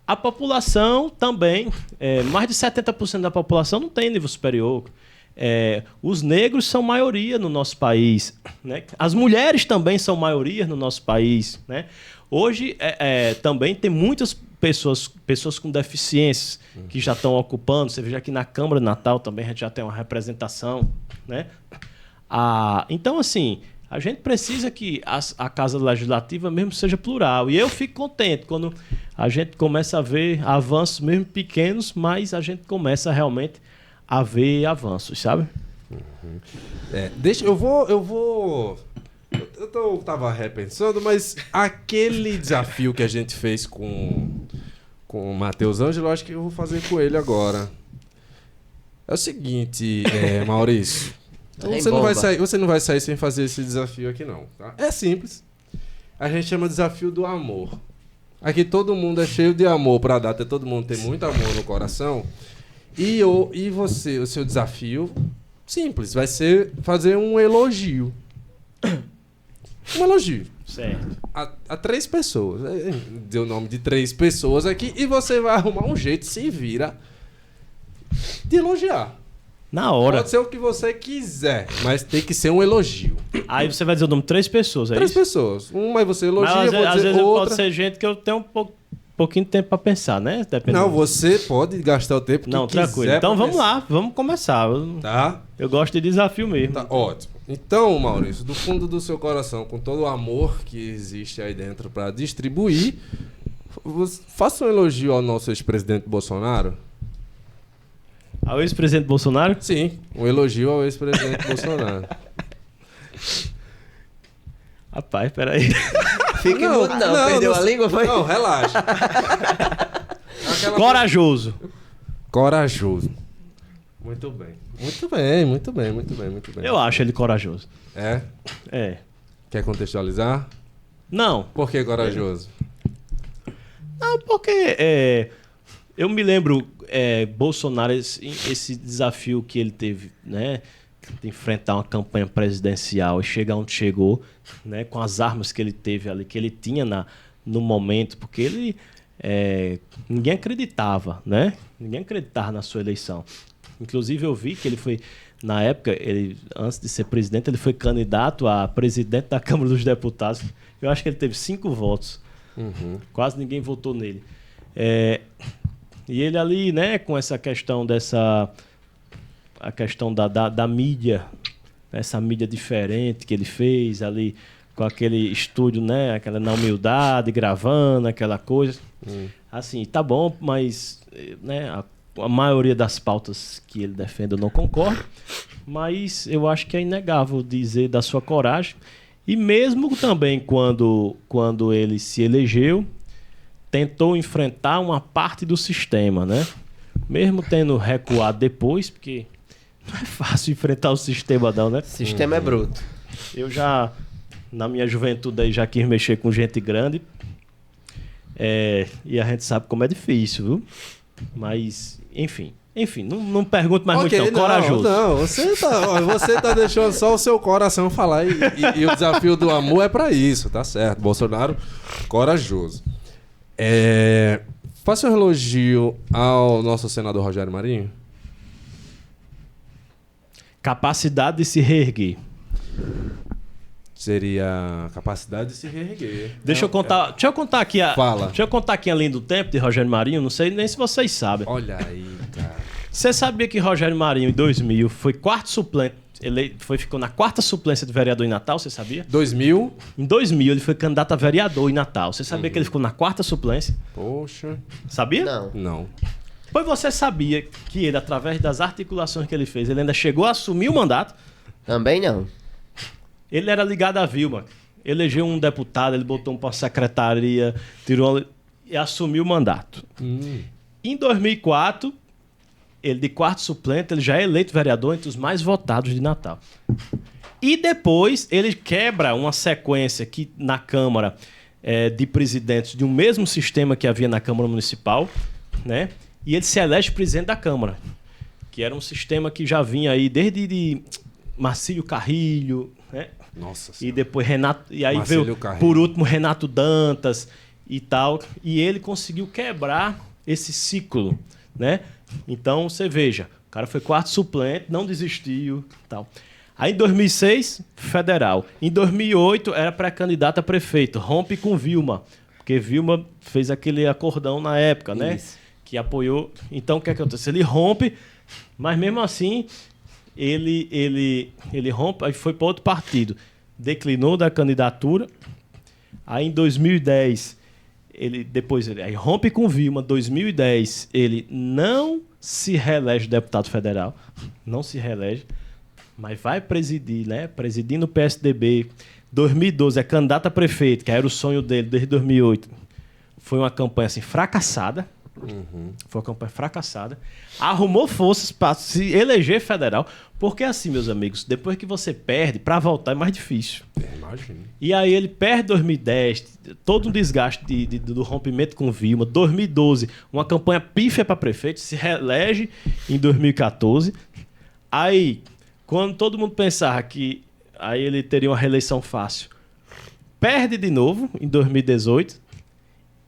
A população também, mais de 70% da população não tem nível superior. Os negros são maioria no nosso país, né? As mulheres também são maioria no nosso país, né? Hoje também tem muitas pessoas com deficiências que já estão ocupando. Você veja aqui na Câmara de Natal também a gente já tem uma representação, né? Então, assim, a gente precisa que a Casa Legislativa mesmo seja plural. E eu fico contente quando a gente começa a ver avanços mesmo pequenos, mas a gente começa realmente a ver avanços, sabe? Eu tava repensando, mas aquele desafio que a gente fez com o Matheus Ângelo, eu acho que eu vou fazer com ele agora. É o seguinte, Maurício. Você não vai sair sem fazer esse desafio aqui, não. Tá? É simples. A gente chama desafio do amor. Aqui todo mundo é cheio de amor pra dar, todo mundo tem muito amor no coração. E você, o seu desafio, simples, vai ser fazer um elogio. Um elogio. Certo. A 3 pessoas. Deu o nome de 3 pessoas aqui e você vai arrumar um jeito, se vira, de elogiar. Na hora. Pode ser o que você quiser, mas tem que ser um elogio. Aí você vai dizer o nome de 3 pessoas, 3 isso? pessoas. Uma você elogia, Mas vou às dizer vezes outra. pode ser gente que eu tenho pouquinho de tempo pra pensar, né? Dependendo. Não, você pode gastar o tempo que Não, quiser. tranquilo. Então pra vamos lá, vamos começar. Tá? Eu gosto de desafio mesmo. Tá ótimo. Então, Maurício, do fundo do seu coração, com todo o amor que existe aí dentro pra distribuir, faça um elogio ao nosso ex-presidente Bolsonaro. Ao ex-presidente Bolsonaro? Sim, um elogio ao ex-presidente Bolsonaro. Rapaz, peraí. Fique mudo, não. Perdeu a língua, foi? Não, relaxa. Corajoso. Corajoso. Muito bem. Muito bem. Eu acho ele corajoso. É? É. Quer contextualizar? Não. Por que corajoso? Não, porque eu me lembro Bolsonaro, esse desafio que ele teve, né? De enfrentar uma campanha presidencial e chegar onde chegou, né? Com as armas que ele teve ali, que ele tinha no momento, porque ele... ninguém acreditava, né? Ninguém acreditava na sua eleição. Inclusive eu vi que ele foi, na época, antes de ser presidente, ele foi candidato a presidente da Câmara dos Deputados. Eu acho que ele teve 5 votos. Uhum. Quase ninguém votou nele. E ele ali, né, com essa questão a questão da mídia, essa mídia diferente que ele fez ali, com aquele estúdio, né, aquela na humildade, gravando, aquela coisa. Assim, tá bom, mas né, a maioria das pautas que ele defende eu não concordo, mas eu acho que é inegável dizer da sua coragem. E mesmo também quando ele se elegeu, tentou enfrentar uma parte do sistema, né? Mesmo tendo recuado depois, porque não é fácil enfrentar o sistema não, né? O sistema é bruto. Eu já, na minha juventude, aí, já quis mexer com gente grande. E a gente sabe como é difícil, viu? Mas, enfim, não pergunto mais muito não, corajoso. Não, você tá deixando só o seu coração falar e o desafio do amor é pra isso, tá certo. Bolsonaro, corajoso. Faça um elogio ao nosso senador Rogério Marinho. Capacidade de se reerguer. Seria a capacidade de se reerguer. Deixa eu contar aqui Fala. Deixa eu contar aqui a linha do tempo de Rogério Marinho, não sei nem se vocês sabem. Olha aí, cara. Você sabia que Rogério Marinho, em 2000, foi quarto suplente, ficou na quarta suplência de vereador em Natal, você sabia? 2000? Em 2000, ele foi candidato a vereador em Natal. Você sabia que ele ficou na quarta suplência? Poxa. Sabia? Não. Pois você sabia que ele, através das articulações que ele fez, ele ainda chegou a assumir o mandato? Também não. Ele era ligado à Vilma. Elegeu um deputado, ele botou um para a secretaria, e assumiu o mandato. Em 2004, ele de quarto suplente, ele já é eleito vereador entre os mais votados de Natal. E depois ele quebra uma sequência aqui na Câmara de presidentes de um mesmo sistema que havia na Câmara Municipal, né? E ele se elege presidente da Câmara, que era um sistema que já vinha aí desde Marcílio Carrilho, né? Nossa Senhora. E depois Renato. E aí Marcílio veio, Carrilho. por último, Renato Dantas e tal. E ele conseguiu quebrar esse ciclo, né? Então, você veja, o cara foi quarto suplente, não desistiu tal. Aí, em 2006, federal. Em 2008, era pré-candidato a prefeito. Rompe com Vilma, porque Vilma fez aquele acordão na época, né? Isso. Que apoiou. Então, o que acontece? Ele rompe, mas mesmo assim, ele rompe, aí foi para outro partido. Declinou da candidatura. Aí, em 2010, ele aí rompe com Vilma. Em 2010, ele não se reelege deputado federal. Não se reelege. Mas vai presidir, né? Presidindo o PSDB. 2012 é candidato a prefeito, que era o sonho dele desde 2008. Foi uma campanha assim, fracassada. Foi uma campanha fracassada. Arrumou forças para se eleger federal. Porque assim, meus amigos, depois que você perde, para voltar é mais difícil. Imagina. E aí ele perde 2010, todo um desgaste do rompimento com Vilma. 2012, uma campanha pífia para prefeito, se reelege em 2014. Aí, quando todo mundo pensava que aí ele teria uma reeleição fácil, perde de novo em 2018.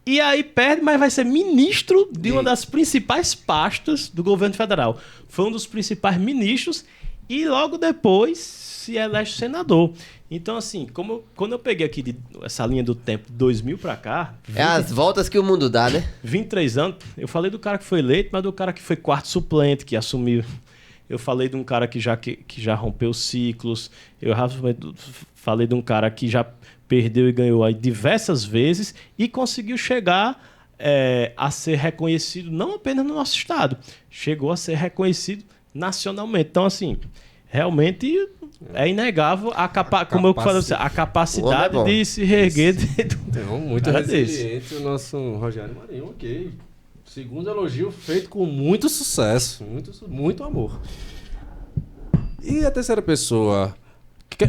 E aí perde, mas vai ser ministro de uma das principais pastas do governo federal. Foi um dos principais ministros e logo depois se elege senador. Então, assim, quando eu peguei aqui essa linha do tempo de 2000 para cá... É as voltas que o mundo dá, né? 23 anos. Eu falei do cara que foi eleito, mas do cara que foi quarto suplente, que assumiu. Eu falei de um cara que já rompeu ciclos. Eu falei de um cara que já perdeu e ganhou aí diversas vezes e conseguiu chegar a ser reconhecido não apenas no nosso estado, chegou a ser reconhecido nacionalmente. Então, assim, realmente é inegável como eu falei, a capacidade de se reerguer. Então, muito resiliente o nosso Rogério Marinho, ok. Segundo elogio feito com muito sucesso, muito amor. E a terceira pessoa...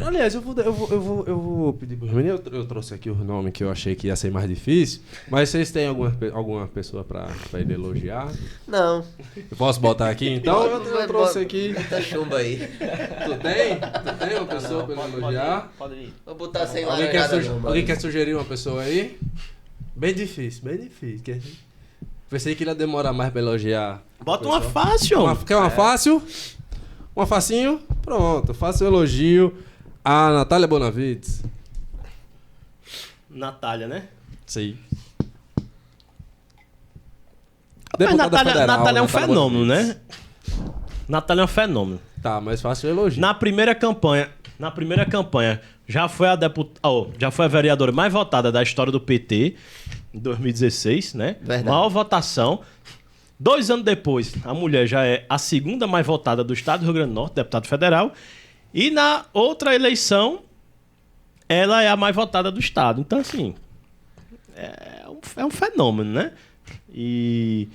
Aliás, eu vou pedir para os meninos, eu trouxe aqui o nome que eu achei que ia ser mais difícil, mas vocês têm alguma pessoa para ele elogiar? Não. Eu posso botar aqui então? Eu trouxe aqui. Muita chumba aí. Tu tem uma pessoa para elogiar? Pode ir. Vou botar sem Alguém quer sugerir uma pessoa aí? Bem difícil. Pensei que ia demorar mais para elogiar. Bota uma fácil. Quer uma fácil? Uma facinho? Pronto, faça o elogio a Natália Bonavides. Natália, né? Sim. Mas Natália é um fenômeno, né? Natália é um fenômeno. Tá, mas faça o elogio. Na primeira campanha, já foi já foi a vereadora mais votada da história do PT, em 2016, né? Verdade. Maior votação. 2 anos depois, a mulher já é a segunda mais votada do estado do Rio Grande do Norte, deputado federal. E na outra eleição, ela é a mais votada do estado. Então, assim, é um fenômeno, né? E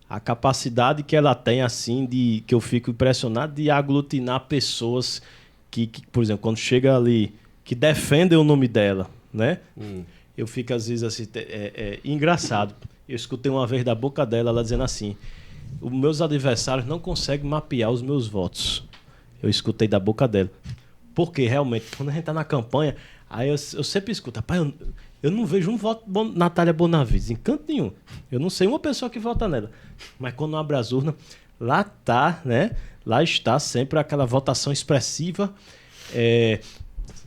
a capacidade que ela tem, assim, que eu fico impressionado de aglutinar pessoas que, por exemplo, quando chega ali, que defendem o nome dela, né? Eu fico, às vezes, assim, engraçado. Eu escutei uma vez da boca dela, ela dizendo assim: os meus adversários não conseguem mapear os meus votos. Eu escutei da boca dela. Porque, realmente, quando a gente tá na campanha, aí eu sempre escuto: rapaz, eu não vejo um voto Natália Bonavides, em canto nenhum. Eu não sei uma pessoa que vota nela. Mas quando abre as urnas, lá tá, né? Lá está sempre aquela votação expressiva.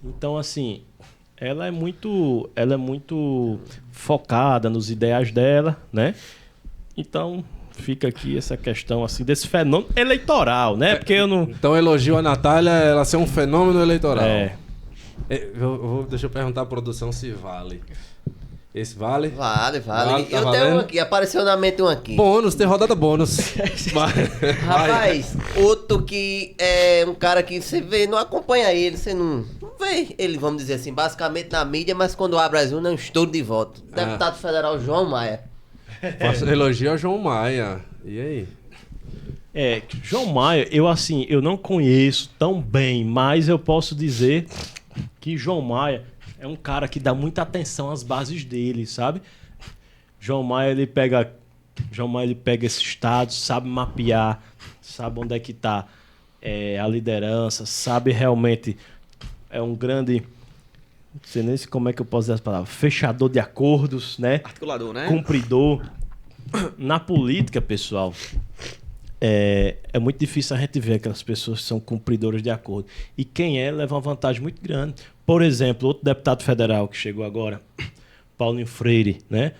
Então, assim... Ela é muito focada nos ideais dela, né? Então, fica aqui essa questão assim desse fenômeno eleitoral, né? Porque eu não... Então, elogio a Natália, ela ser um fenômeno eleitoral. Deixa eu perguntar à produção se vale. Esse vale? Vale. Tá Eu valendo? tenho um aqui, apareceu na mente um aqui. Bônus, tem rodada bônus. Rapaz, outro que é um cara que você vê, não acompanha ele, você não vê ele, vamos dizer assim, basicamente na mídia, mas quando abre as urnas é um estouro de voto. Deputado federal João Maia. Faço elogio a João Maia. E aí? João Maia, eu não conheço tão bem, mas eu posso dizer que João Maia é um cara que dá muita atenção às bases dele, sabe? João Maia, ele pega esse estado, sabe mapear, sabe onde é que está a liderança, sabe realmente... É um grande... Não sei nem como é que eu posso dizer as palavras. Fechador de acordos, né? Articulador, né? Cumpridor. Na política, pessoal, é muito difícil a gente ver aquelas pessoas que são cumpridoras de acordo. E quem leva uma vantagem muito grande. Por exemplo, outro deputado federal que chegou agora, Paulinho Freire, né?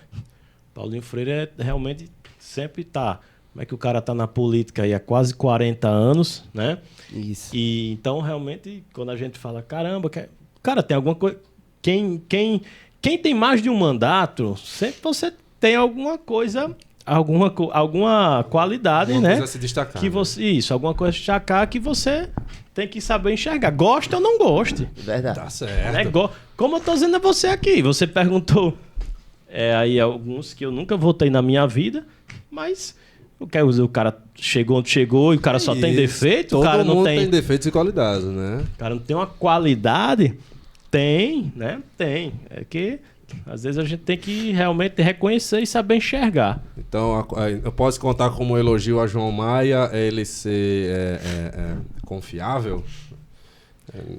Paulinho Freire realmente sempre está... Como é que o cara está na política aí há quase 40 anos, né? Isso. E então, realmente, quando a gente fala, caramba, cara, tem alguma coisa... Quem tem mais de um mandato, sempre você tem alguma coisa, alguma qualidade, alguma né? Coisa a se destacar. Que você, isso, alguma coisa a destacar que você tem que saber enxergar. Goste ou não goste. Verdade. Tá certo. Né? Como eu tô dizendo a você aqui, você perguntou aí alguns que eu nunca votei na minha vida, mas... Eu quero dizer, o cara chegou onde chegou e o cara só tem defeito. Todo o cara mundo não tem defeitos e qualidades, né? O cara não tem uma qualidade. Tem, né? Tem. É que às vezes a gente tem que realmente reconhecer e saber enxergar. Então, eu posso contar como elogio a João Maia, ele ser confiável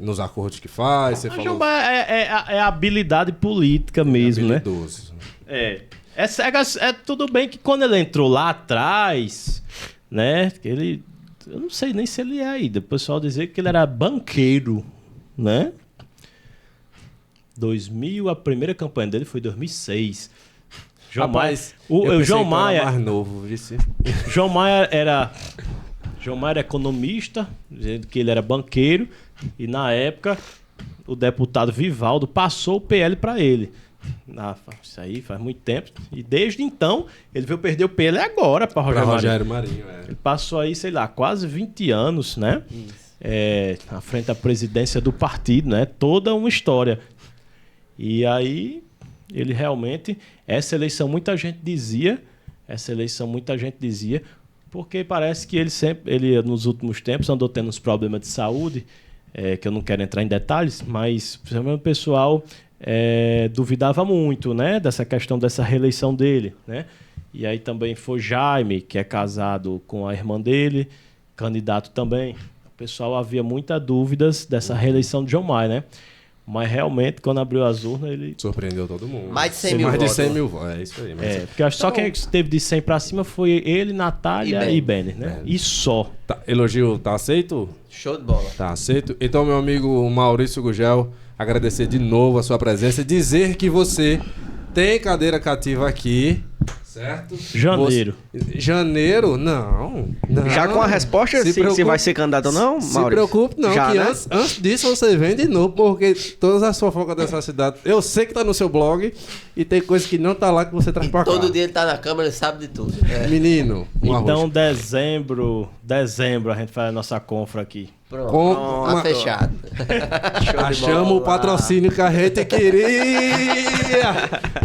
nos acordos que faz. Você falou... João Maia é a habilidade política mesmo, né? Habilidoso. É tudo bem que quando ele entrou lá atrás, né? Eu não sei nem se ele é ainda. O pessoal dizia que ele era banqueiro, né? A primeira campanha dele foi em 2006. João Maia, João Maia mais novo, disse. João Maia era economista, dizendo que ele era banqueiro, e na época o deputado Vivaldo passou o PL para ele. Isso aí faz muito tempo. E desde então, ele veio perder o PL agora para Rogério Marinho. Ele passou aí, sei lá, quase 20 anos, né? Isso. à frente da presidência do partido, né? Toda uma história. E aí, ele realmente... Essa eleição muita gente dizia, porque parece que ele nos últimos tempos andou tendo uns problemas de saúde, que eu não quero entrar em detalhes, mas o pessoal duvidava muito, né, dessa questão dessa reeleição dele, né? E aí também foi Jaime, que é casado com a irmã dele, candidato também. O pessoal havia muitas dúvidas dessa reeleição de John Maia, né? Mas realmente, quando abriu as urnas, ele... Surpreendeu todo mundo. Mais de 100 mil Mais votos. de 100 mil votos, é isso aí. Porque eu acho que só quem esteve de 100 pra cima foi ele, Natália e Benner, né? E só. Tá, elogio tá aceito? Show de bola. Tá aceito. Então, meu amigo Maurício Gugel, agradecer de novo a sua presença. Dizer que você tem cadeira cativa aqui, certo? Janeiro. Janeiro? Não. Já com a resposta, se vai ser candidato ou não, Se Maurício? preocupe não, Já, que né? antes disso você vem de novo, porque todas as fofocas dessa cidade, eu sei que tá no seu blog e tem coisa que não tá lá que você traz pra cá. Todo dia ele tá na câmera, ele sabe de tudo. Menino, Então, dezembro, a gente faz a nossa confra aqui. Pronto, tá fechado. Achamos o patrocínio que a gente queria.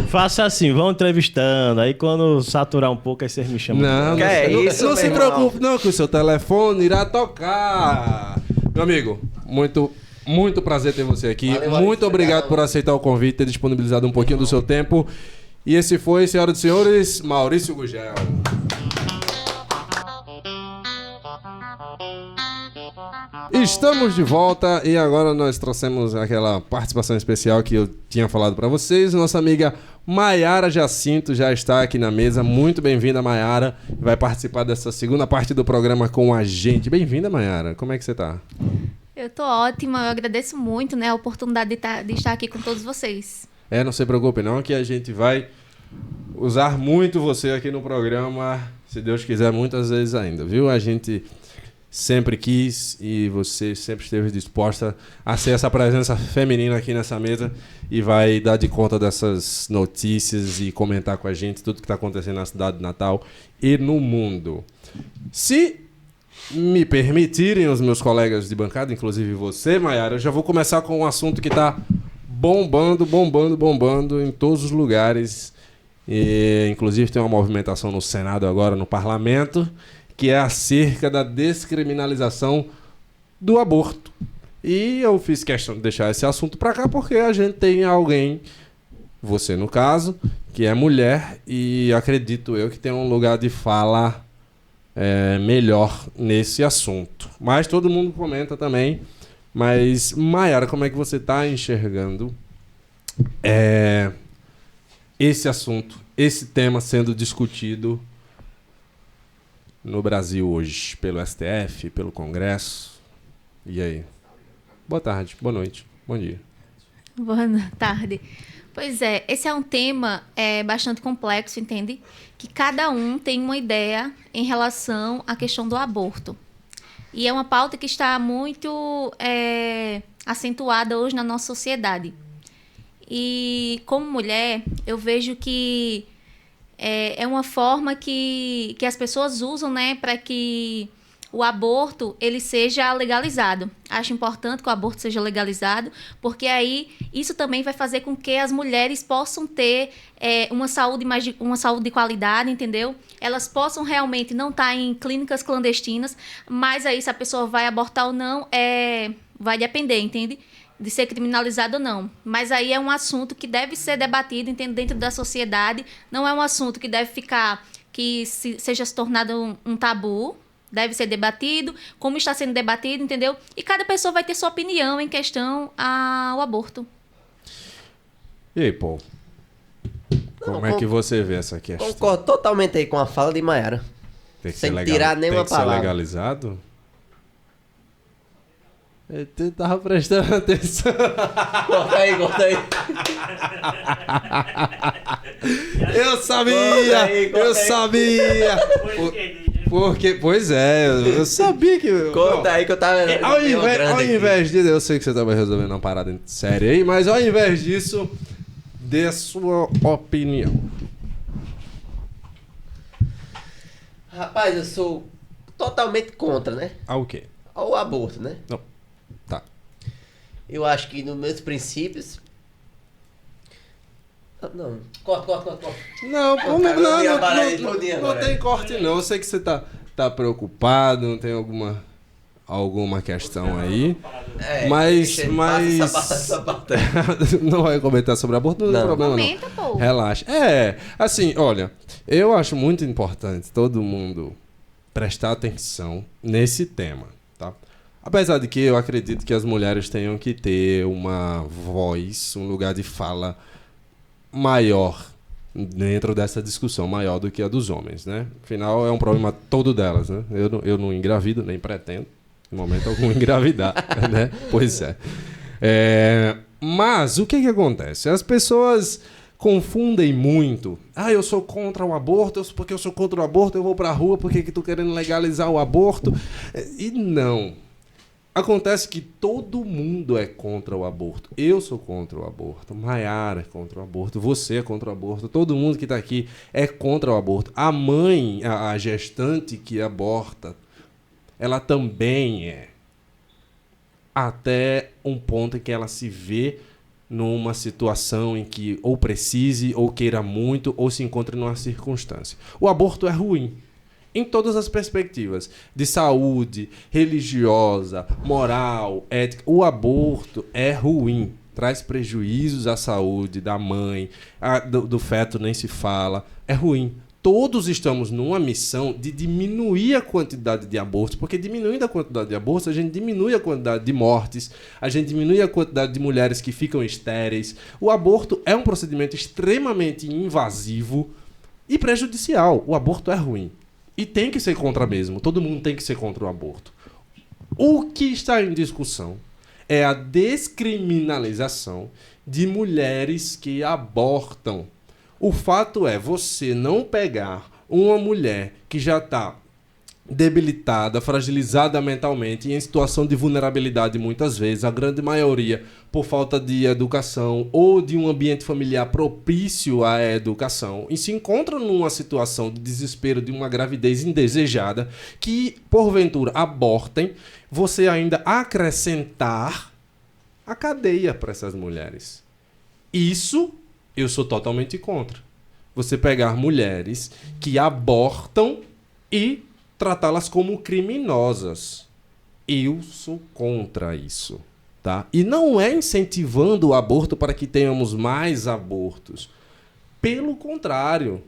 Faça assim, vão entrevistando. Aí quando saturar um pouco, aí vocês me chamam. Não, Que é não, isso, não se meu irmão? preocupe não, que o seu telefone irá tocar. Meu amigo, muito prazer ter você aqui. Valeu, muito obrigado por aceitar o convite, ter disponibilizado um pouquinho do seu tempo. E esse foi, senhoras e senhores, Maurício Gugel. Estamos de volta e agora nós trouxemos aquela participação especial que eu tinha falado para vocês. Nossa amiga Maiara Jacinto já está aqui na mesa. Muito bem-vinda, Maiara. Vai participar dessa segunda parte do programa com a gente. Bem-vinda, Maiara. Como é que você tá? Eu tô ótima, eu agradeço muito, né, a oportunidade de estar aqui com todos vocês. Não se preocupe não, que a gente vai usar muito você aqui no programa, se Deus quiser, muitas vezes ainda, viu? A gente sempre quis e você sempre esteve disposta a ser essa presença feminina aqui nessa mesa e vai dar de conta dessas notícias e comentar com a gente tudo que está acontecendo na cidade de Natal e no mundo. Se me permitirem os meus colegas de bancada, inclusive você, Maiara, eu já vou começar com um assunto que está bombando em todos os lugares. E, inclusive tem uma movimentação no Senado agora, no Parlamento, que é acerca da descriminalização do aborto. E eu fiz questão de deixar esse assunto para cá porque a gente tem alguém, você no caso, que é mulher e acredito eu que tem um lugar de fala melhor nesse assunto. Mas todo mundo comenta também. Mas, Maiara, como é que você está enxergando esse assunto, esse tema sendo discutido no Brasil hoje, pelo STF, pelo Congresso? E aí? Boa tarde, boa noite, bom dia. Boa tarde. Pois é, esse é um tema bastante complexo, entende? Que cada um tem uma ideia em relação à questão do aborto. E é uma pauta que está muito acentuada hoje na nossa sociedade. E como mulher, eu vejo que é uma forma que as pessoas usam, né, para que o aborto ele seja legalizado. Acho importante que o aborto seja legalizado, porque aí isso também vai fazer com que as mulheres possam ter uma saúde de qualidade, entendeu? Elas possam realmente não estar em clínicas clandestinas, mas aí se a pessoa vai abortar ou não, vai depender, entende? De ser criminalizado ou não. Mas aí é um assunto que deve ser debatido, entende? Dentro da sociedade. Não é um assunto que deve ficar, seja se tornado um tabu. Deve ser debatido, como está sendo debatido, entendeu? E cada pessoa vai ter sua opinião em questão ao aborto. E aí, Paul? Como é que você vê essa questão? Concordo totalmente aí com a fala de Maiara. Tem que sem ser tirar nenhuma tem que palavra. ser legalizado? Eu tava prestando atenção. Corta aí. Eu sabia! Corta Eu aí. sabia! Porque, pois é, eu sabia que... Conta aí que eu tava... Ao invés disso, eu sei que você tava resolvendo uma parada séria aí, mas ao invés disso, dê a sua opinião. Rapaz, eu sou totalmente contra, né? Ao quê? ao aborto, né? Não. Tá. Eu acho que nos meus princípios... Não, corta. Não, não Agora. tem corte não. Eu sei que você tá preocupado, não tem alguma questão aí. Mas Essa parte. não vai comentar sobre aborto, não tem problema não. Comenta, pô. Relaxa. Assim, olha, eu acho muito importante todo mundo prestar atenção nesse tema, tá? Apesar de que eu acredito que as mulheres tenham que ter uma voz, um lugar de fala maior dentro dessa discussão, maior do que a dos homens, né? Afinal, é um problema todo delas, né? Eu não engravido, nem pretendo, em momento algum, engravidar, né? Pois é. Mas, o que acontece? As pessoas confundem muito. Eu sou contra o aborto, porque eu sou contra o aborto, eu vou pra rua porque que tu querendo legalizar o aborto. E não. Acontece que todo mundo é contra o aborto. Eu sou contra o aborto. Maiara é contra o aborto. Você é contra o aborto. Todo mundo que está aqui é contra o aborto. A mãe, a gestante que aborta, ela também é. Até um ponto em que ela se vê numa situação em que ou precise, ou queira muito, ou se encontre numa circunstância. O aborto é ruim. Em todas as perspectivas, de saúde, religiosa, moral, ética, o aborto é ruim, traz prejuízos à saúde da mãe, do feto nem se fala, é ruim. Todos estamos numa missão de diminuir a quantidade de abortos, porque diminuindo a quantidade de abortos, a gente diminui a quantidade de mortes, a gente diminui a quantidade de mulheres que ficam estéreis. O aborto é um procedimento extremamente invasivo e prejudicial. O aborto é ruim. E tem que ser contra mesmo. Todo mundo tem que ser contra o aborto. O que está em discussão é a descriminalização de mulheres que abortam. O fato é você não pegar uma mulher que já está debilitada, fragilizada mentalmente, em situação de vulnerabilidade muitas vezes, a grande maioria por falta de educação ou de um ambiente familiar propício à educação, e se encontra numa situação de desespero de uma gravidez indesejada, que porventura abortem, você ainda acrescentar a cadeia para essas mulheres. Isso eu sou totalmente contra. Você pegar mulheres que abortam e tratá-las como criminosas. Eu sou contra isso, tá? E não é incentivando o aborto para que tenhamos mais abortos. Pelo contrário,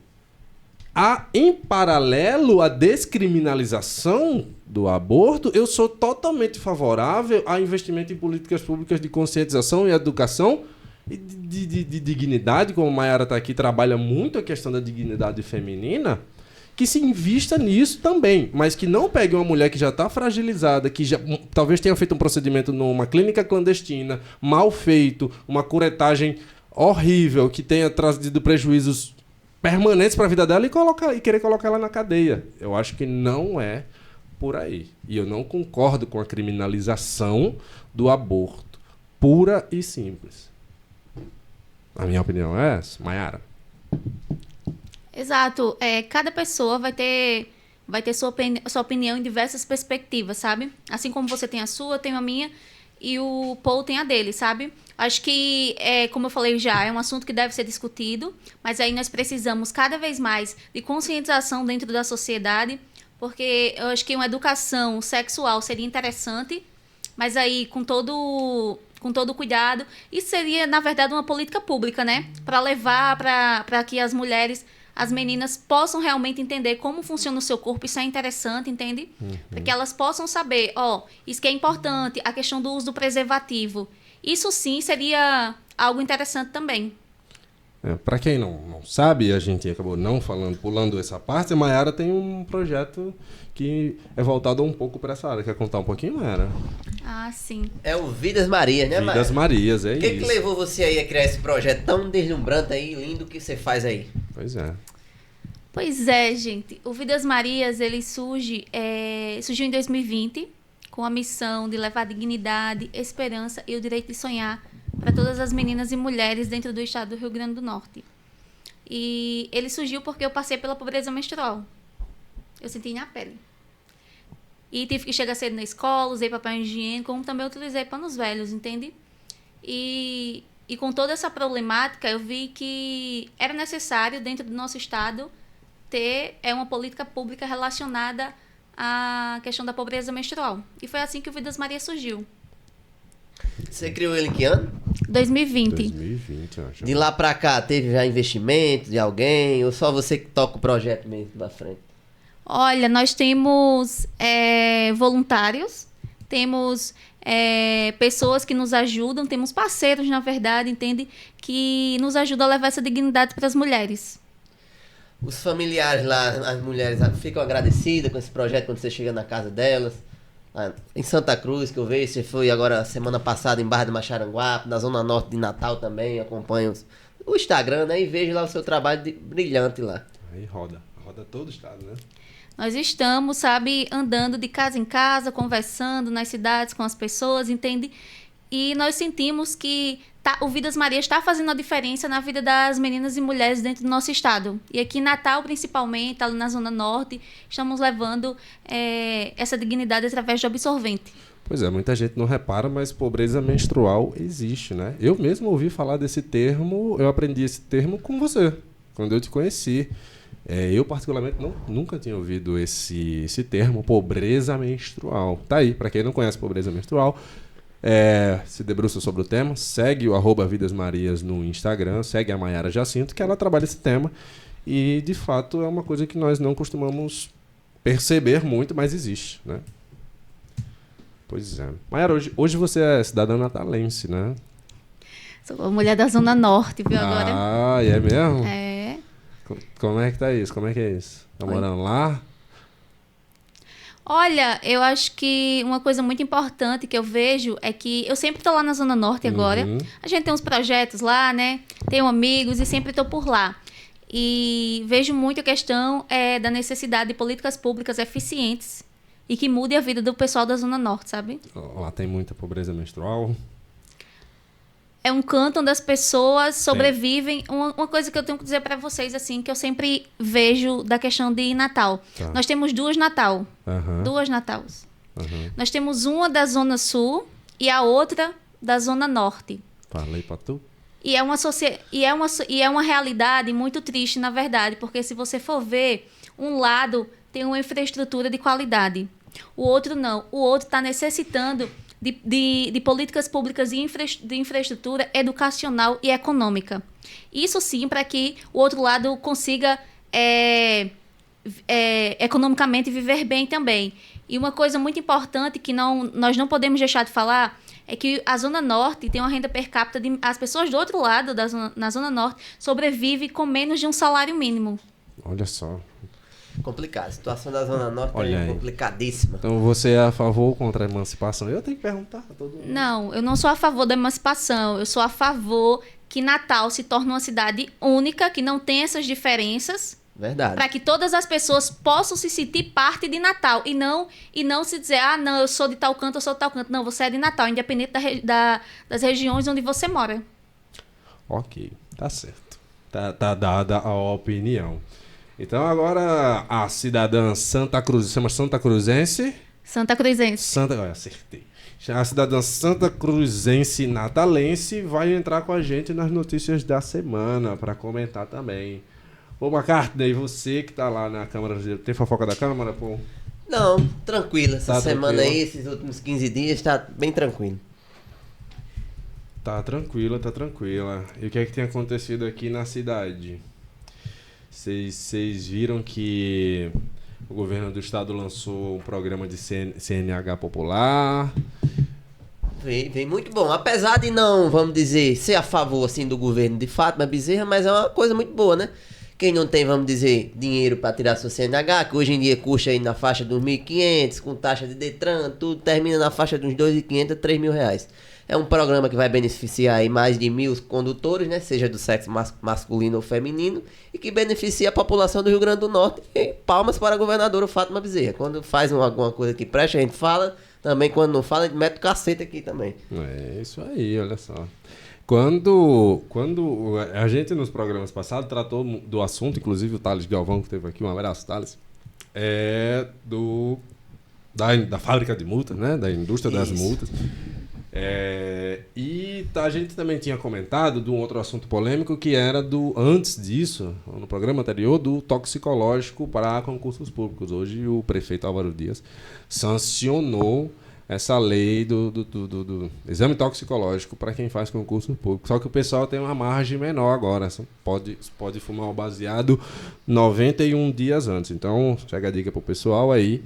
em paralelo à descriminalização do aborto, eu sou totalmente favorável a investimento em políticas públicas de conscientização e educação e de dignidade, como a Maiara está aqui, trabalha muito a questão da dignidade feminina, que se invista nisso também, mas que não pegue uma mulher que já está fragilizada, que já talvez tenha feito um procedimento numa clínica clandestina, mal feito, uma curetagem horrível, que tenha trazido prejuízos permanentes para a vida dela e querer colocar ela na cadeia. Eu acho que não é por aí. E eu não concordo com a criminalização do aborto, pura e simples. A minha opinião é essa, Maiara. Exato. Cada pessoa vai ter sua opinião em diversas perspectivas, sabe? Assim como você tem a sua, tem a minha e o Paul tem a dele, sabe? Acho que, como eu falei já, é um assunto que deve ser discutido, mas aí nós precisamos cada vez mais de conscientização dentro da sociedade, porque eu acho que uma educação sexual seria interessante, mas aí com todo cuidado. Isso seria, na verdade, uma política pública, né? Para levar para que as mulheres, as meninas, possam realmente entender como funciona o seu corpo. Isso é interessante, entende? Para que elas possam saber, isso que é importante, a questão do uso do preservativo. Isso sim seria algo interessante também. Para quem não sabe, a gente acabou não falando, pulando essa parte, a Maiara tem um projeto que é voltado um pouco para essa área. Quer contar um pouquinho, Maiara? Ah, sim. É o Vidas Marias, né, Maiara? Vidas Marias, é isso. O que levou você aí a criar esse projeto tão deslumbrante aí, lindo, que você faz aí? Pois é, gente. O Vidas Marias, ele surgiu em 2020 com a missão de levar dignidade, esperança e o direito de sonhar para todas as meninas e mulheres dentro do estado do Rio Grande do Norte. E ele surgiu porque eu passei pela pobreza menstrual. Eu senti na pele. E tive que chegar cedo na escola, usei papel higiênico, como também utilizei panos velhos, entende? E com toda essa problemática, eu vi que era necessário, dentro do nosso estado, ter uma política pública relacionada à questão da pobreza menstrual. E foi assim que o Vidas Maria surgiu. Você criou ele em que ano? 2020. 2020, eu acho. De lá pra cá, teve já investimento de alguém? Ou só você que toca o projeto mesmo pra frente? Olha, nós temos voluntários, temos pessoas que nos ajudam, temos parceiros, na verdade, entende? Que nos ajudam a levar essa dignidade para as mulheres. Os familiares lá, as mulheres, ficam agradecidas com esse projeto quando você chega na casa delas? Em Santa Cruz, que eu vejo, você foi agora semana passada em Barra do Macharanguape, na Zona Norte de Natal também, acompanho o Instagram, né? E vejo lá o seu trabalho brilhante lá. Aí roda todo o estado, né? Nós estamos, sabe, andando de casa em casa, conversando nas cidades com as pessoas, entende? E nós sentimos que o Vidas Maria está fazendo a diferença na vida das meninas e mulheres dentro do nosso estado. E aqui em Natal, principalmente, ali na Zona Norte, estamos levando essa dignidade através de absorvente. Pois é, muita gente não repara, mas pobreza menstrual existe, né? Eu mesmo ouvi falar desse termo, eu aprendi esse termo com você, quando eu te conheci. Eu, particularmente, nunca tinha ouvido esse termo, pobreza menstrual. Tá aí, para quem não conhece pobreza menstrual, se debruça sobre o tema, segue o @Vidas Marias no Instagram, segue a Mayara Jacinto, que ela trabalha esse tema. E, de fato, é uma coisa que nós não costumamos perceber muito, mas existe, né? Pois é. Mayara, hoje você é cidadã natalense, né? Sou a mulher da Zona Norte, viu, agora? Ah, é mesmo? É. Como é que tá isso? Como é que é isso? Tá morando lá? Olha, eu acho que uma coisa muito importante que eu vejo é que eu sempre estou lá na Zona Norte agora. A gente tem uns projetos lá, né? Tenho amigos e sempre estou por lá. E vejo muito a questão da necessidade de políticas públicas eficientes e que mudem a vida do pessoal da Zona Norte, sabe? Lá tem muita pobreza menstrual. É um canto onde as pessoas sobrevivem. Uma coisa que eu tenho que dizer para vocês, assim, que eu sempre vejo da questão de Natal. Tá. Nós temos duas Natal. Uhum. Duas Natals. Uhum. Nós temos uma da Zona Sul e a outra da Zona Norte. Falei pra tu. E é uma realidade muito triste, na verdade, porque se você for ver, um lado tem uma infraestrutura de qualidade, o outro não. O outro está necessitando de políticas públicas de infraestrutura educacional e econômica. Isso sim, para que o outro lado consiga economicamente viver bem também. E uma coisa muito importante que nós não podemos deixar de falar é que a Zona Norte tem uma renda per capita, as pessoas do outro lado, na Zona Norte, sobrevivem com menos de um salário mínimo. Olha só. Complicado. A situação da Zona Norte Olha é aí. complicadíssima. Então você é a favor ou contra a emancipação? Eu tenho que perguntar a todo mundo. Não, eu não sou a favor da emancipação. Eu sou a favor que Natal se torne uma cidade única, que não tem essas diferenças, Verdade. para que todas as pessoas possam se sentir parte de Natal e não se dizer, não, eu sou de tal canto, eu sou de tal canto. Não, você é de Natal, independente das regiões onde você mora. Ok, tá certo. Tá dada a opinião. Então agora a cidadã Santa Cruz, chama Santa Cruzense? Santa Cruzense. Acertei. A cidadã Santa Cruzense natalense vai entrar com a gente nas notícias da semana para comentar também. Ô, McCartney, você que tá lá na Câmara, tem fofoca da Câmara, pô? Não, tranquilo. Essa Tá semana tranquilo? aí, esses últimos 15 dias, tá bem tranquilo. Tá tranquila. E o que é que tem acontecido aqui na cidade? Vocês viram que o governo do estado lançou um programa de CNH popular. Vem muito bom. Apesar de não, vamos dizer, ser a favor assim do governo de Fátima Bezerra, mas é uma coisa muito boa, né? Quem não tem, vamos dizer, dinheiro para tirar sua CNH, que hoje em dia custa aí na faixa dos 1.500, com taxa de Detran, tudo termina na faixa dos 2.500 a 3.000 reais. É um programa que vai beneficiar aí mais de 1.000 condutores, né? Seja do sexo masculino ou feminino, e que beneficia a população do Rio Grande do Norte. E palmas para a governadora Fátima Bezerra. Quando faz alguma coisa que presta, a gente fala. Também quando não fala, a gente mete o cacete aqui também. É isso aí, olha só. Quando a gente nos programas passados tratou do assunto, inclusive o Thales Galvão, que esteve aqui, um abraço, Thales, do da fábrica de multas, né? Da indústria das Isso. multas. A gente também tinha comentado de um outro assunto polêmico que era antes disso, no programa anterior, do toxicológico para concursos públicos. Hoje o prefeito Álvaro Dias sancionou essa lei do exame toxicológico para quem faz concurso público. Só que o pessoal tem uma margem menor agora. Pode fumar o baseado 91 dias antes. Então, chega a dica pro pessoal aí.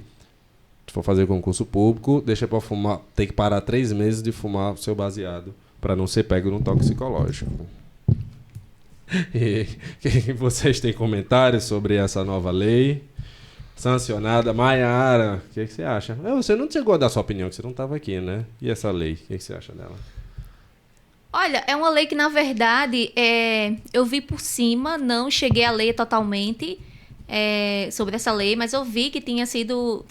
Se for fazer concurso público, deixa para fumar. Tem que parar 3 meses de fumar o seu baseado para não ser pego no toxicológico. E vocês têm comentários sobre essa nova lei sancionada? Maiara, o que você acha? Você não chegou a dar sua opinião, que você não estava aqui, né? E essa lei, o que você acha dela? Olha, é uma lei que, na verdade, eu vi por cima, não cheguei a ler totalmente sobre essa lei, mas eu vi que tinha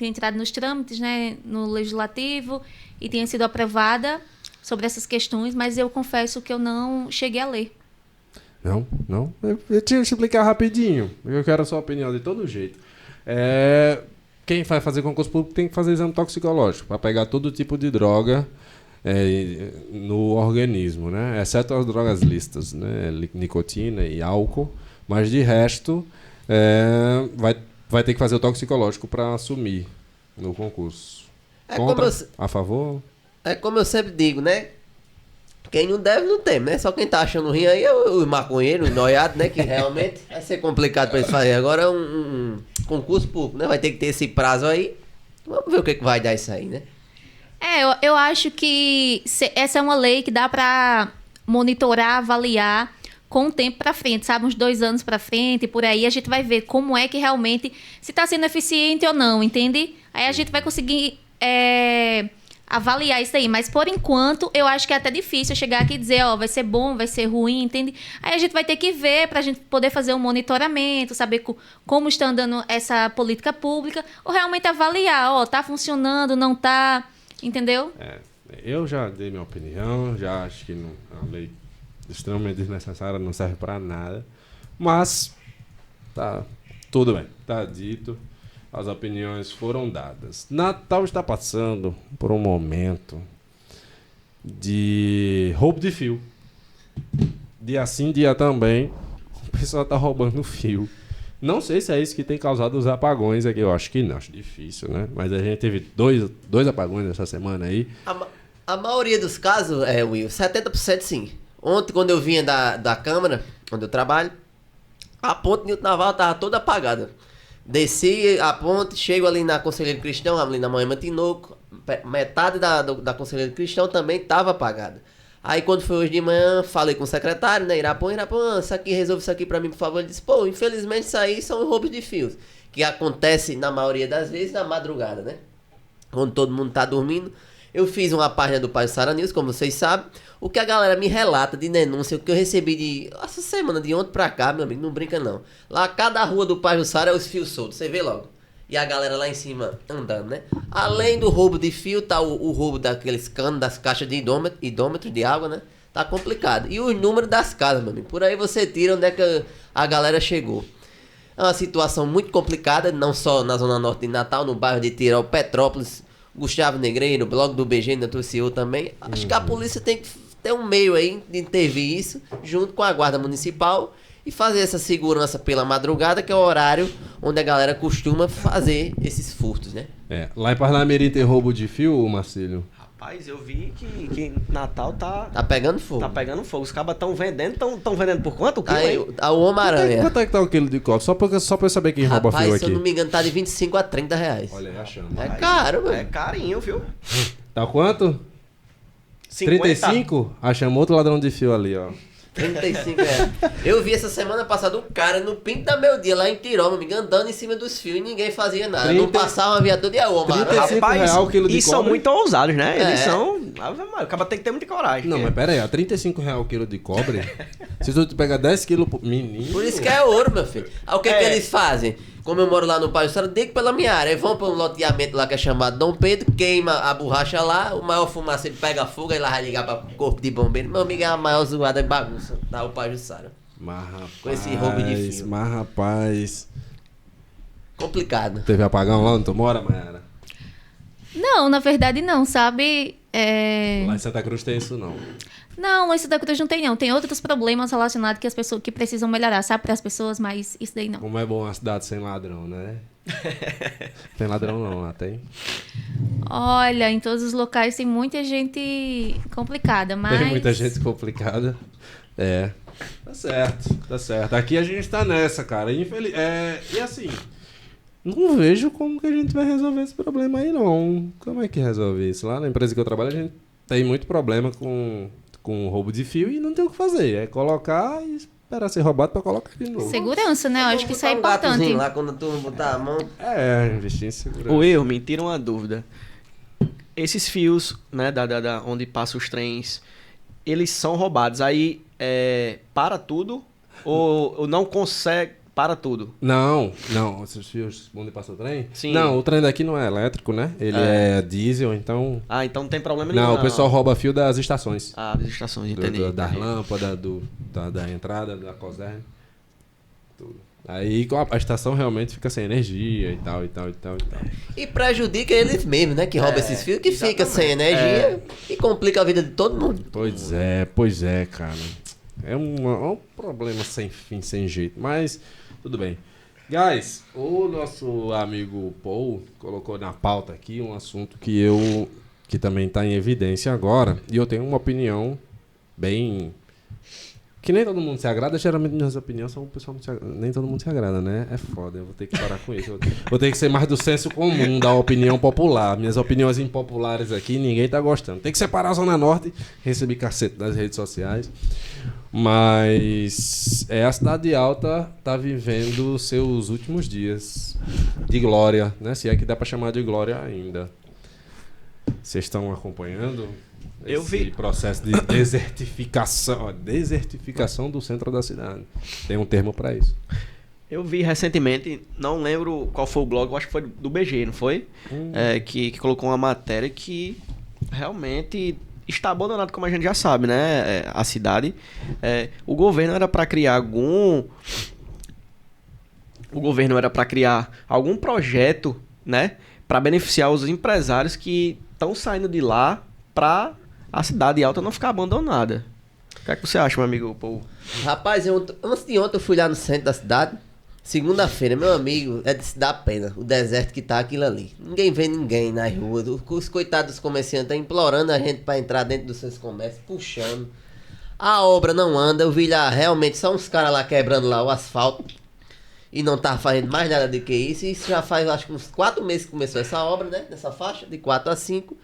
entrado nos trâmites, né, no Legislativo e tinha sido aprovada sobre essas questões, mas eu confesso que eu não cheguei a ler. Não? Eu tinha que explicar rapidinho. Eu quero a sua opinião de todo jeito. Quem vai fazer concurso público tem que fazer exame toxicológico para pegar todo tipo de droga no organismo, né? Exceto as drogas listas, né? Nicotina e álcool, mas de resto vai ter que fazer o toxicológico para assumir no concurso. Contra? A favor? É como eu sempre digo, né? Quem não deve, não tem, né? Só quem tá achando ruim aí é o maconheiro, o noiado, né? Que realmente vai ser complicado pra eles fazerem. Agora um concurso público, né? Vai ter que ter esse prazo aí. Vamos ver o que vai dar isso aí, né? Eu acho que essa é uma lei que dá para monitorar, avaliar com o tempo para frente, sabe? Uns 2 anos para frente, por aí a gente vai ver como é que realmente, se está sendo eficiente ou não, entende? Aí a gente vai conseguir avaliar isso aí. Mas, por enquanto, eu acho que é até difícil chegar aqui e dizer, vai ser bom, vai ser ruim, entende? Aí a gente vai ter que ver para a gente poder fazer um monitoramento, saber como está andando essa política pública, ou realmente avaliar, tá funcionando, não tá, entendeu? Eu já dei minha opinião, já acho que é uma lei extremamente desnecessária, não serve para nada, mas tá tudo bem, tá dito, as opiniões foram dadas. Natal está passando por um momento de roubo de fio. Dia sim, dia também, o pessoal tá roubando fio. Não sei se é isso que tem causado os apagões aqui, eu acho que não, acho difícil, né? Mas a gente teve dois apagões essa semana aí. A maioria dos casos, Will, 70% sim. Ontem, quando eu vinha da Câmara, onde eu trabalho, a ponte Nilton Naval tava toda apagada. Desci a ponte, chego ali na Conselheiro Cristão, ali na Moema Tinoco, metade da Conselheiro Cristão também tava apagada. Aí quando foi hoje de manhã, falei com o secretário, né, Irapã, resolve isso aqui pra mim, por favor. Ele disse, infelizmente isso aí são roubos de fios, que acontece na maioria das vezes na madrugada, né? Quando todo mundo tá dormindo. Eu fiz uma página do Pajuçara News, como vocês sabem. O que a galera me relata de denúncia, o que eu recebi essa semana, de ontem pra cá, meu amigo, não brinca não. Lá, cada rua do Pajuçara é os fios soltos, você vê logo. E a galera lá em cima andando, né? Além do roubo de fio, tá o roubo daqueles canos, das caixas de idômetro de água, né? Tá complicado. E os números das casas, meu amigo. Por aí você tira onde é que a galera chegou. É uma situação muito complicada, não só na Zona Norte de Natal, no bairro de Tirol, Petrópolis, Gustavo Negreiro, blog do BG, da TCU também. Acho que a polícia tem que ter um meio aí de intervir isso, junto com a Guarda Municipal, e fazer essa segurança pela madrugada, que é o horário onde a galera costuma fazer esses furtos, né? Lá em Parnamirim tem roubo de fio, Marcílio? Rapaz, eu vi que Natal tá pegando fogo. Tá pegando fogo. Os cabas estão vendendo por quanto? O quilo aí? O Homem-Aranha. Quanto é que tá o quilo de cobre? Só pra eu saber quem rouba fio aqui. Rapaz, se eu não me engano, tá de 25 a 30 reais. Olha aí, achando. É caro, mano. É carinho, viu? Tá quanto? 50. 35? Achamos outro ladrão de fio ali, ó. 35 reais. Eu vi essa semana passada um cara no Pinto da Meu Dia, lá em Tirol, meu amigo, andando em cima dos fios e ninguém fazia nada. Não passava uma viatura e a Oma. 35 reais o quilo de cobre. E são muito ousados, né? Eles É. são... O cara tem que ter muita coragem. Não, mas pera aí, 35 reais o quilo de cobre? Se tu pegar 10 quilos por... Menino... Por isso que é ouro, meu filho. Aí o que eles fazem? Como eu moro lá no Pajuçara, digo pela minha área. Aí vão pra um loteamento lá que é chamado Dom Pedro, queima a borracha lá, o maior fumaça ele pega fogo, aí lá vai ligar pra corpo de bombeiro. Meu amigo, é a maior zoada de bagunça da Pajuçara. Mas rapaz... Com esse roubo de fio. Mas rapaz... Complicado. Teve apagão lá onde tu mora, Mayara? Não, na verdade não, sabe? Lá em Santa Cruz tem isso, não. Não, em Santa Cruz não tem não. Tem outros problemas relacionados que as pessoas que precisam melhorar, sabe? Para as pessoas, mas isso daí não. Como é bom uma cidade sem ladrão, né? Tem ladrão não, lá tem. Olha, em todos os locais tem muita gente complicada, mas... Tem muita gente complicada. É. Tá certo, tá certo. Aqui a gente tá nessa, cara. E assim, não vejo como que a gente vai resolver esse problema aí, não. Como é que resolve isso? Lá na empresa que eu trabalho, a gente tem muito problema com roubo de fio e não tem o que fazer. É colocar e esperar ser roubado pra colocar de novo. Segurança, né? Eu acho que isso é Botar um importante. gatozinho lá quando tu botar a mão. Investir em segurança. O erro, me tira uma dúvida. Esses fios, né, onde passam os trens, eles são roubados. Aí, para tudo ou não consegue... Para tudo. Não. Esses fios onde passa o trem? Sim. Não, o trem daqui não é elétrico, né? Ele é diesel, então... Ah, então não tem problema nenhum. Não, o pessoal rouba fio das estações. Ah, das estações, entendi. Das lâmpadas, da entrada, da COSERN. Tudo. Aí a estação realmente fica sem energia e tal. E prejudica eles mesmos, né? Que rouba esses fios, que fica sem energia e complica a vida de todo mundo. Pois é, cara. É um problema sem fim, sem jeito. Mas, tudo bem. Guys, o nosso amigo Paul colocou na pauta aqui um assunto que também está em evidência agora. E eu tenho uma opinião bem... Que nem todo mundo se agrada. Geralmente minhas opiniões são o pessoal nem todo mundo se agrada, né? É foda, eu vou ter que parar com isso. Vou ter que ser mais do senso comum, da opinião popular. Minhas opiniões impopulares aqui, ninguém tá gostando. Tem que separar a Zona Norte, receber cacete das redes sociais. Mas a Cidade Alta tá vivendo seus últimos dias de glória, né? Se é que dá pra chamar de glória ainda. Vocês estão acompanhando Eu vi. Processo de desertificação do centro da cidade. Tem um termo para isso. Eu vi recentemente, não lembro qual foi o blog, eu acho que foi do BG, não foi? Que colocou uma matéria que realmente está abandonado, como a gente já sabe, né? A cidade. O governo era para criar algum projeto, né? Para beneficiar os empresários que estão saindo de lá para a Cidade Alta não ficar abandonada. O que é que você acha, meu amigo Paul? Rapaz, Antes de ontem eu fui lá no centro da cidade. Segunda-feira, meu amigo, é de se dar pena. O deserto que tá aquilo ali. Ninguém vê ninguém nas ruas. Os coitados dos comerciantes estão implorando a gente para entrar dentro dos seus comércios, puxando. A obra não anda. Eu vi lá realmente só uns caras lá quebrando lá o asfalto. E não tá fazendo mais nada do que isso. E isso já faz, acho que uns 4 meses que começou essa obra, né? Nessa faixa, de 4 a 5.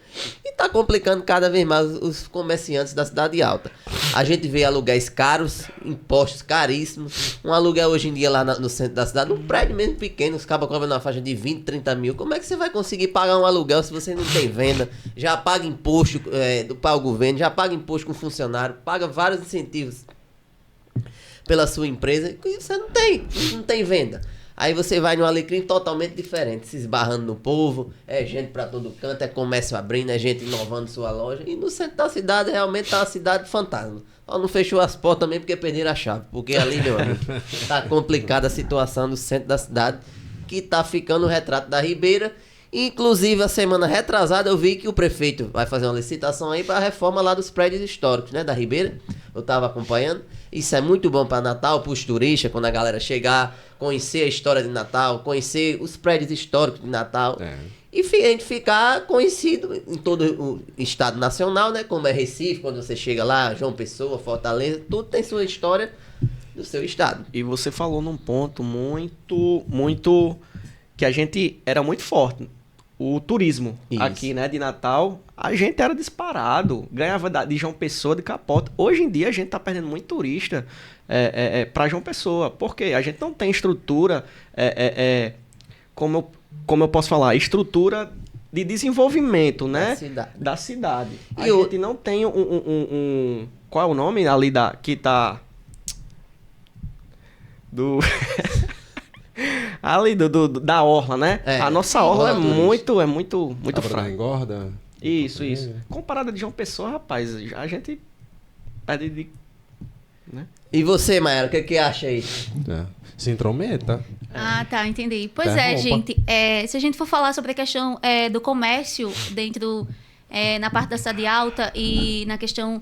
E tá complicando cada vez mais os comerciantes da Cidade Alta. A gente vê aluguéis caros, impostos caríssimos. Um aluguel hoje em dia lá no centro da cidade, um prédio mesmo pequeno, os cabos cobram na faixa de 20, 30 mil. Como é que você vai conseguir pagar um aluguel se você não tem venda? Já paga imposto para o governo, já paga imposto com funcionário, paga vários incentivos pela sua empresa, e você não tem venda. Aí você vai num Alecrim totalmente diferente, se esbarrando no povo, é gente pra todo canto, é comércio abrindo, é gente inovando sua loja. E no centro da cidade realmente tá uma cidade fantasma. Só não fechou as portas também porque perderam a chave. Porque ali, meu amigo, tá complicada a situação no centro da cidade, que tá ficando o retrato da Ribeira. Inclusive, a semana retrasada eu vi que o prefeito vai fazer uma licitação aí para a reforma lá dos prédios históricos, né, da Ribeira. Eu tava acompanhando. Isso é muito bom para Natal, para os turistas, quando a galera chegar, conhecer a história de Natal, conhecer os prédios históricos de Natal. E a gente ficar conhecido em todo o estado nacional, né? Como é Recife, quando você chega lá, João Pessoa, Fortaleza, tudo tem sua história do seu estado. E você falou num ponto muito que a gente era muito forte. O turismo. Isso. Aqui, né, de Natal, a gente era disparado. Ganhava de João Pessoa, de Capota. Hoje em dia, a gente tá perdendo muito turista para João Pessoa. Por quê? A gente não tem estrutura, como eu posso falar, estrutura de desenvolvimento, né? Da cidade. A gente não tem qual é o nome ali que tá... Ali da orla, né? A nossa orla é muito fraca. Engorda? Isso. Comparada de João Pessoa, rapaz, a gente perde de né? E você, Mayara, o que acha aí? É. Se intrometa. Ah, tá, entendi. Pois Interrompa. gente, se a gente for falar sobre a questão do comércio dentro, na parte da cidade alta e na questão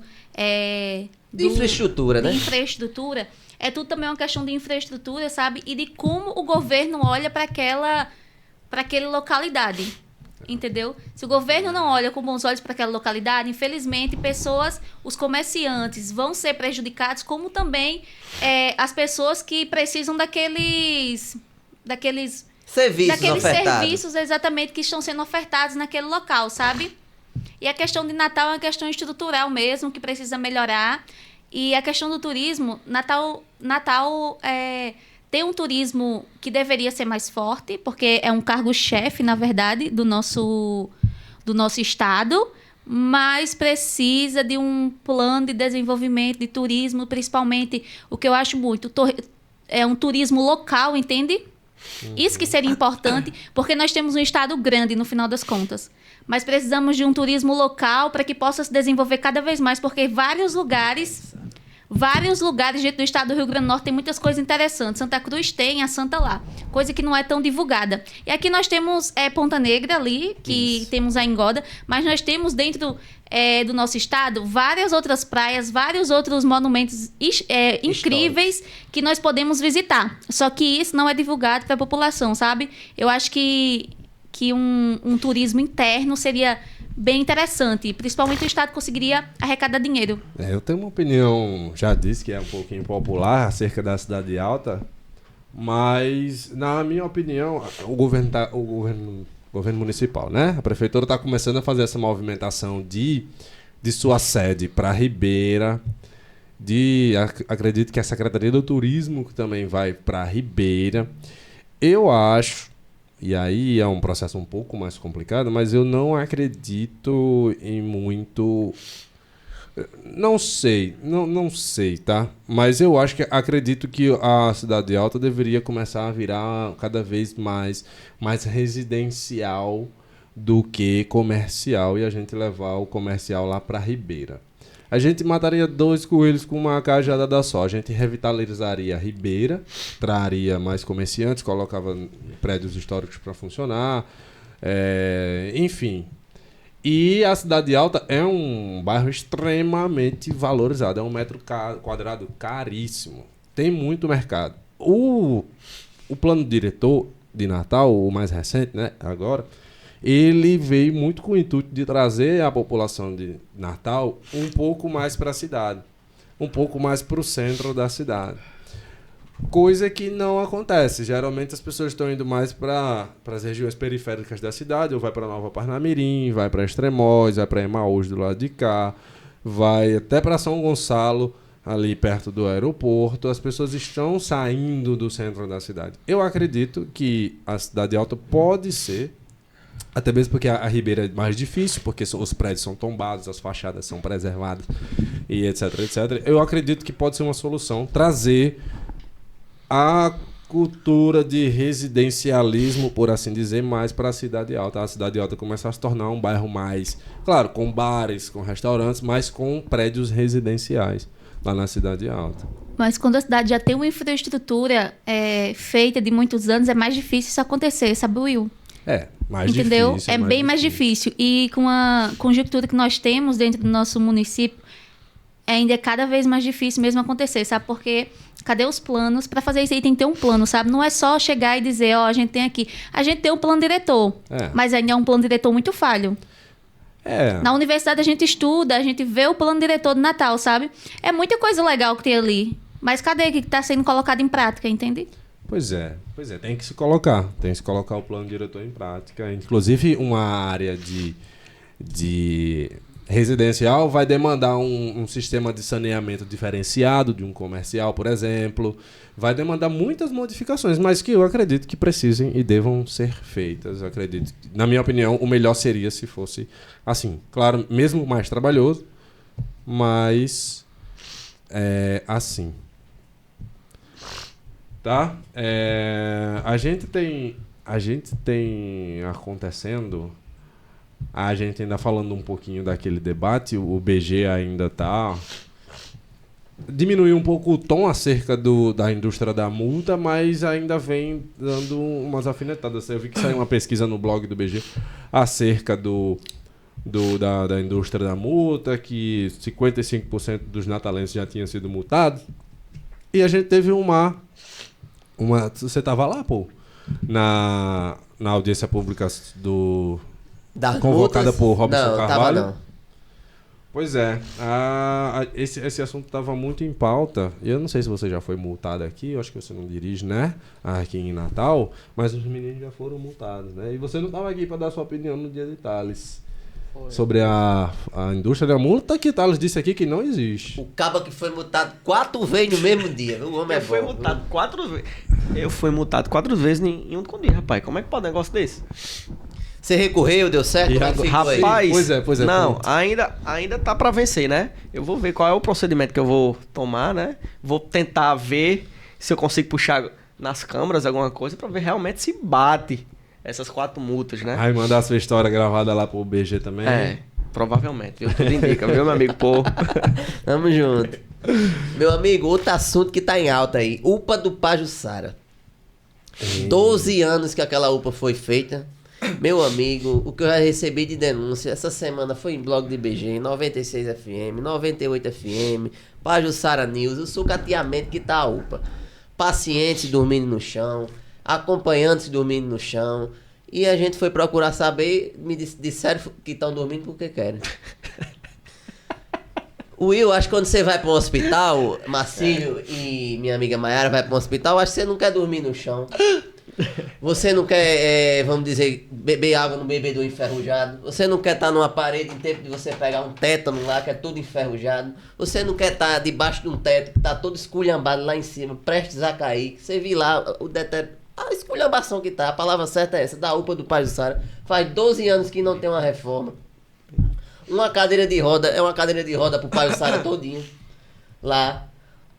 De infraestrutura, né? de infraestrutura, é tudo também uma questão de infraestrutura, sabe? E de como o governo olha para aquela localidade. Entendeu? Se o governo não olha com bons olhos para aquela localidade, infelizmente, os comerciantes vão ser prejudicados, como também as pessoas que precisam daqueles Serviços ofertados. serviços exatamente que estão sendo ofertados naquele local, sabe? E a questão de Natal é uma questão estrutural mesmo, que precisa melhorar. E a questão do turismo, Natal tem um turismo que deveria ser mais forte, porque é um cargo-chefe, na verdade, do nosso estado, mas precisa de um plano de desenvolvimento de turismo, principalmente o que eu acho muito, é um turismo local, entende? Isso que seria importante, porque nós temos um estado grande, no final das contas. Mas precisamos de um turismo local para que possa se desenvolver cada vez mais, porque vários lugares dentro do estado do Rio Grande do Norte tem muitas coisas interessantes. Santa Cruz tem a Santa lá, coisa que não é tão divulgada. E aqui nós temos Ponta Negra ali, que temos a Engoda, mas nós temos dentro do nosso estado várias outras praias, vários outros monumentos incríveis que nós podemos visitar. Só que isso não é divulgado para a população, sabe? Eu acho que um turismo interno seria bem interessante. Principalmente o Estado conseguiria arrecadar dinheiro. Eu tenho uma opinião, já disse que é um pouquinho popular acerca da cidade alta, mas, na minha opinião, o governo municipal, né? A prefeitura está começando a fazer essa movimentação de sua sede para Ribeira, acredito que a Secretaria do Turismo que também vai para Ribeira. Eu acho, e aí é um processo um pouco mais complicado, mas eu não acredito em muito... Não sei, tá? Mas eu acredito que a Cidade Alta deveria começar a virar cada vez mais residencial do que comercial, e a gente levar o comercial lá para Ribeira. A gente mataria 2 coelhos com uma cajadada só. A gente revitalizaria a Ribeira, traria mais comerciantes, colocava prédios históricos para funcionar, enfim. E a Cidade Alta é um bairro extremamente valorizado. É um metro quadrado caríssimo. Tem muito mercado. O plano diretor de Natal, o mais recente, né, agora, ele veio muito com o intuito de trazer a população de Natal um pouco mais para a cidade, um pouco mais para o centro da cidade. Coisa que não acontece. Geralmente as pessoas estão indo mais para as regiões periféricas da cidade, ou vai para Nova Parnamirim, vai para Extremóis, vai para Emaús do lado de cá, vai até para São Gonçalo, ali perto do aeroporto. As pessoas estão saindo do centro da cidade. Eu acredito que a Cidade Alta pode ser, até mesmo porque a Ribeira é mais difícil, porque os prédios são tombados, as fachadas são preservadas, e etc, etc. Eu acredito que pode ser uma solução trazer a cultura de residencialismo, por assim dizer, mais para a Cidade Alta. A Cidade Alta começa a se tornar um bairro mais, claro, com bares, com restaurantes, mas com prédios residenciais lá na Cidade Alta. Mas quando a cidade já tem uma infraestrutura feita de muitos anos, é mais difícil isso acontecer, sabe, Will? Mais entendeu? difícil. É bem mais difícil. E com a conjuntura que nós temos dentro do nosso município, ainda é cada vez mais difícil mesmo acontecer, sabe? Porque cadê os planos? Para fazer isso aí tem que ter um plano, sabe? Não é só chegar e dizer, a gente tem aqui. A gente tem um plano diretor, mas ainda é um plano diretor muito falho. Na universidade a gente estuda, a gente vê o plano diretor de Natal, sabe? É muita coisa legal que tem ali. Mas cadê que está sendo colocado em prática, entende? Pois é, tem que se colocar o plano diretor em prática. Inclusive, uma área de residencial vai demandar um sistema de saneamento diferenciado de um comercial, por exemplo. Vai demandar muitas modificações, mas que eu acredito que precisem e devam ser feitas. Eu acredito que, na minha opinião, o melhor seria se fosse assim. Claro, mesmo mais trabalhoso, mas assim. Tá? A gente tem acontecendo, a gente ainda falando um pouquinho daquele debate, o BG ainda tá diminuiu um pouco o tom acerca da indústria da multa, mas ainda vem dando umas alfinetadas. Eu vi que saiu uma pesquisa no blog do BG acerca da indústria da multa, que 55% dos natalenses já tinham sido multados. E a gente teve uma você estava lá, pô? Na audiência pública convocada multas? por Robson Não, Carvalho. tava não. Pois é, esse assunto estava muito em pauta. E eu não sei se você já foi multado aqui, eu acho que você não dirige, né? Aqui em Natal, mas os meninos já foram multados, né? E você não estava aqui para dar sua opinião no dia de Thales. Sobre a indústria da multa, que Thales disse aqui que não existe. O cabo que foi multado 4 vezes no mesmo dia, viu? O homem é bom. Foi multado 4 vezes. Eu fui multado 4 vezes em um dia, rapaz. Como é que pode um negócio desse? Você recorreu, deu certo? Como é que ficou aí? Rapaz, Pois é. Não, Ponto. ainda tá pra vencer, né? Eu vou ver qual é o procedimento que eu vou tomar, né? Vou tentar ver se eu consigo puxar nas câmeras alguma coisa pra ver realmente se bate essas 4 multas, né? Aí mandar a sua história gravada lá pro BG também. É, provavelmente, viu? Tudo indica, viu, meu amigo? Pô. Tamo junto. Meu amigo, outro assunto que tá em alta aí. UPA do Pajuçara. 12 anos que aquela UPA foi feita. Meu amigo, o que eu já recebi de denúncia essa semana foi em blog de BG, 96 FM, 98 FM, Pajuçara News, o sucateamento que tá a UPA. Pacientes dormindo no chão, acompanhantes dormindo no chão. E a gente foi procurar saber, me disseram que estão dormindo porque querem. Will, acho que quando você vai para um hospital, Marcílio e minha amiga Mayara vai para um hospital, acho que você não quer dormir no chão. Você não quer, vamos dizer, beber água no bebedouro enferrujado. Você não quer estar numa parede em tempo de você pegar um tétano lá, que é tudo enferrujado. Você não quer estar debaixo de um teto que está todo esculhambado lá em cima, prestes a cair. Você viu lá o deteto, a esculhambação que tá, a palavra certa é essa, da UPA do Pajuçara. Faz 12 anos que não tem uma reforma. Uma cadeira de roda, é uma cadeira de roda pro Pajuçara todinho. Lá.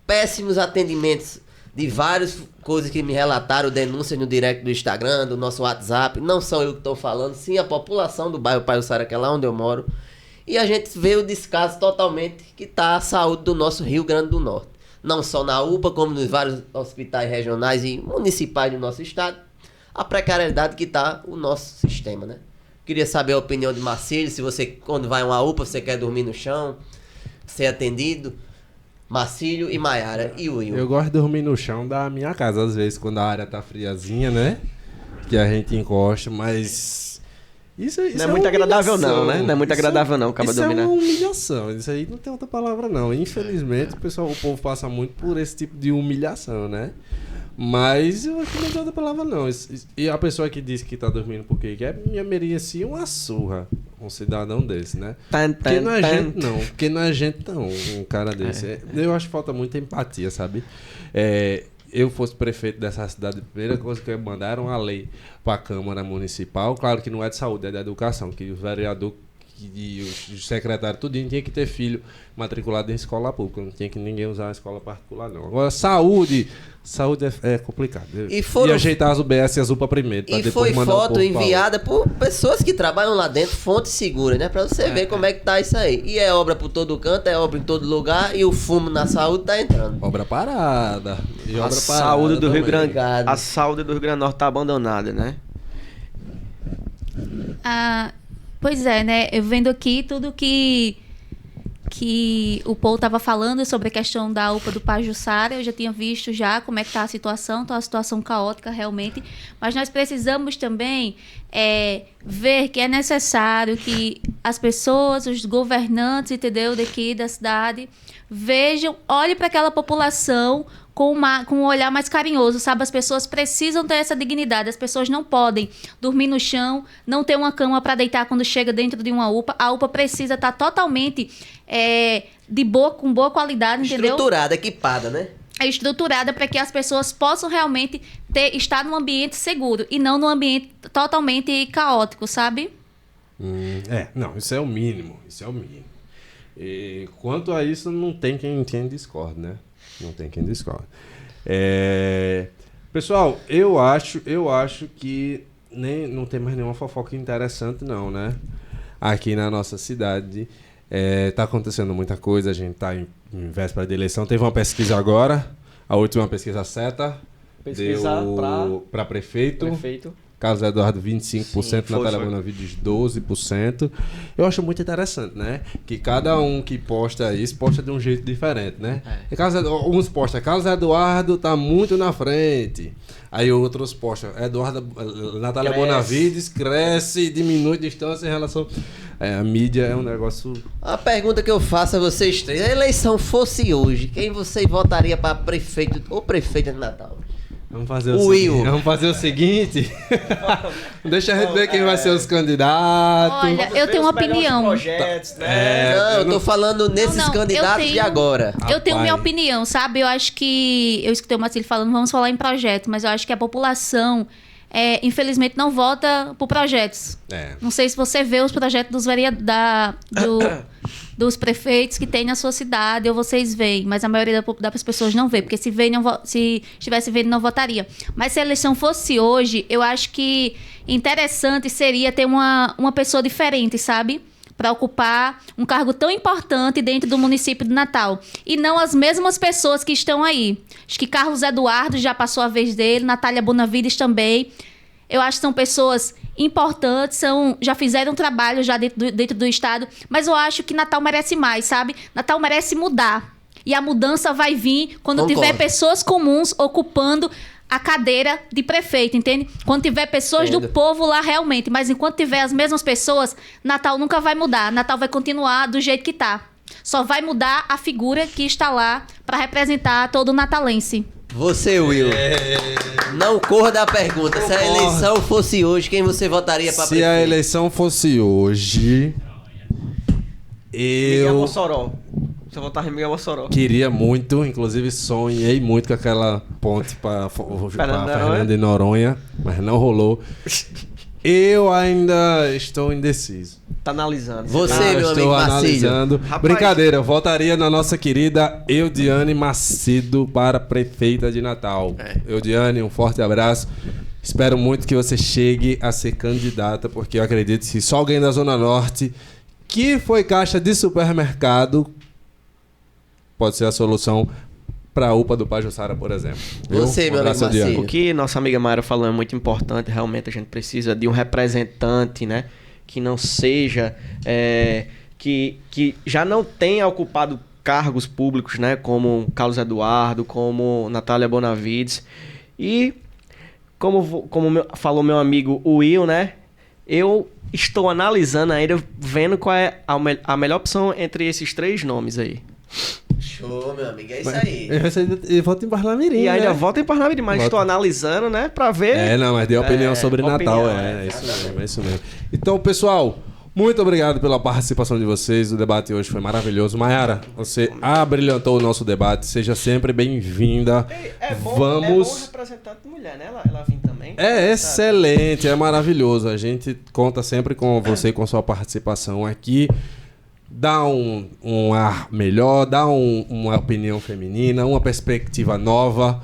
Péssimos atendimentos de várias coisas que me relataram, denúncias no direct do Instagram, do nosso WhatsApp. Não sou eu que estou falando, sim a população do bairro Pajuçara, que é lá onde eu moro. E a gente vê o descaso totalmente que está a saúde do nosso Rio Grande do Norte. Não só na UPA, como nos vários hospitais regionais e municipais do nosso estado. A precariedade que está o nosso sistema, né? Queria saber a opinião de Marcílio, se você, quando vai a uma UPA, você quer dormir no chão, ser atendido. Marcílio e Mayara e Will. Eu gosto de dormir no chão da minha casa, às vezes, quando a área tá friazinha, né? Que a gente encosta, mas... Isso Não é muito agradável não, né? Não é muito agradável não, acaba Isso dormindo. é uma humilhação, isso aí não tem outra palavra não. Infelizmente, o povo passa muito por esse tipo de humilhação, né? Mas eu acho que não tem outra palavra não. E a pessoa que diz que tá dormindo porque quer, me merecia uma surra, um cidadão desse, né? Porque não é gente não, porque não é gente não, um cara desse. Eu acho que falta muita empatia, sabe? Eu fosse prefeito dessa cidade, a primeira coisa que eu ia mandar era uma lei para a Câmara Municipal, claro que não é de saúde, é de educação, que o vereador e os secretários, tudinho, tinha que ter filho matriculado em escola pública, não tinha que ninguém usar a escola particular, não. Agora, saúde é complicado. E ajeitar as UBS e as UPA primeiro. E foi foto enviada por pessoas que trabalham lá dentro, fontes seguras, né? Pra você ver como é que tá isso aí. E é obra por todo canto, é obra em todo lugar, e o fumo na saúde tá entrando. Obra parada. E obra saúde do Rio Grande, Obrigado. a saúde do Rio Grande do Norte tá abandonada, né? Pois é, né? Eu vendo aqui tudo que o Paul estava falando sobre a questão da UPA do Pajuçara, eu já tinha visto já como é que está a situação, tá uma situação caótica realmente, mas nós precisamos também ver que é necessário que as pessoas, os governantes, entendeu, daqui da cidade, vejam, olhem para aquela população com um olhar mais carinhoso, sabe? As pessoas precisam ter essa dignidade, as pessoas não podem dormir no chão, não ter uma cama para deitar quando chega dentro de uma UPA. A UPA precisa estar totalmente com boa qualidade, entendeu? Estruturada, equipada, né? Estruturada para que as pessoas possam realmente estar num ambiente seguro e não num ambiente totalmente caótico, sabe? Não, isso é o mínimo, E, quanto a isso, não tem quem discorde, né? Não tem quem discorde. Pessoal, eu acho que não tem mais nenhuma fofoca interessante, não, né? Aqui na nossa cidade tá acontecendo muita coisa, a gente tá em véspera de eleição. Teve uma pesquisa agora, a última pesquisa seta. Pesquisa para prefeito. Prefeito. Carlos Eduardo, 25%, Sim, Natália Bonavides, 12%. Eu acho muito interessante, né? Que cada um que posta isso, posta de um jeito diferente, né? E uns postam, Carlos Eduardo tá muito na frente. Aí outros postam, Natália Bonavides cresce e diminui distância em relação... a mídia é um negócio... A pergunta que eu faço a vocês três, a eleição fosse hoje, quem vocês votaria para prefeito ou prefeita de Natal? Vamos fazer o seguinte. Deixa a gente ver quem vai ser os candidatos. Olha, eu tenho uma opinião. Projetos, né? Não, eu tô falando nesses candidatos de agora. Eu tenho minha Rapaz. opinião, sabe? Eu acho que... Eu escutei o Marcelo falando, vamos falar em projeto, mas eu acho que a população, infelizmente, não vota por projetos. Não sei se você vê os projetos dos prefeitos que tem na sua cidade, ou vocês veem, mas a maioria das pessoas não vê, porque se estivesse vendo, não votaria. Mas se a eleição fosse hoje, eu acho que interessante seria ter uma pessoa diferente, sabe? Para ocupar um cargo tão importante dentro do município de Natal. E não as mesmas pessoas que estão aí. Acho que Carlos Eduardo já passou a vez dele, Natália Bonavides também. Eu acho que são pessoas importantes, já fizeram trabalho já dentro do estado, mas eu acho que Natal merece mais, sabe? Natal merece mudar. E a mudança vai vir quando tiver pessoas comuns ocupando a cadeira de prefeito, entende? Quando tiver pessoas do povo lá realmente, mas enquanto tiver as mesmas pessoas, Natal nunca vai mudar. Natal vai continuar do jeito que tá. Só vai mudar a figura que está lá para representar todo o natalense. Você, Will, não corra da pergunta. Se a eleição fosse hoje, quem você votaria para prefeito? Se a eleição fosse hoje, Miguel Mossoró. Você votar em Miguel Mossoró. Queria muito, inclusive sonhei muito com aquela ponte para Fernando de Noronha, mas não rolou. Eu ainda estou indeciso. Tá analisando. Você, meu amigo analisando. Rapaz. Brincadeira, eu votaria na nossa querida Eudiane Macedo para prefeita de Natal. Eudiane, um forte abraço. Espero muito que você chegue a ser candidata, porque eu acredito que só alguém da Zona Norte que foi caixa de supermercado pode ser a solução para a UPA do Pajuçara, por exemplo. Você, meu amigo Marcelo. O que nossa amiga Mayra falou é muito importante. Realmente a gente precisa de um representante, né? Que não seja... que já não tenha ocupado cargos públicos, né? Como Carlos Eduardo, como Natália Bonavides. E como falou meu amigo Will, né? Eu estou analisando ainda, vendo qual é a melhor opção entre esses três nomes aí. Show, meu amigo, é isso aí. Eu voto em Parnamirim, E ainda né? volta em Parnamirim, mas estou analisando, né? Pra ver... Não, mas dei opinião sobre Natal. opinião, É isso mesmo. Então, pessoal, muito obrigado pela participação de vocês. O debate hoje foi maravilhoso. Mayara, você abrilhantou o nosso debate. Seja sempre bem-vinda. É bom representante mulher, né? Ela vir também. É excelente, é maravilhoso. A gente conta sempre com você e com sua participação aqui. Dá um ar melhor, dá uma opinião feminina, uma perspectiva nova.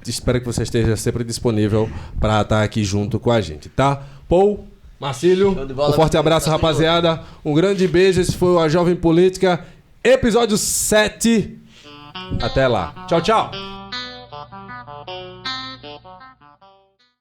Espero que você esteja sempre disponível para estar aqui junto com a gente, tá? Paul, Marcílio, um forte abraço, rapaziada. Um grande beijo. Esse foi o A Jovem Política, episódio 7. Até lá. Tchau, tchau.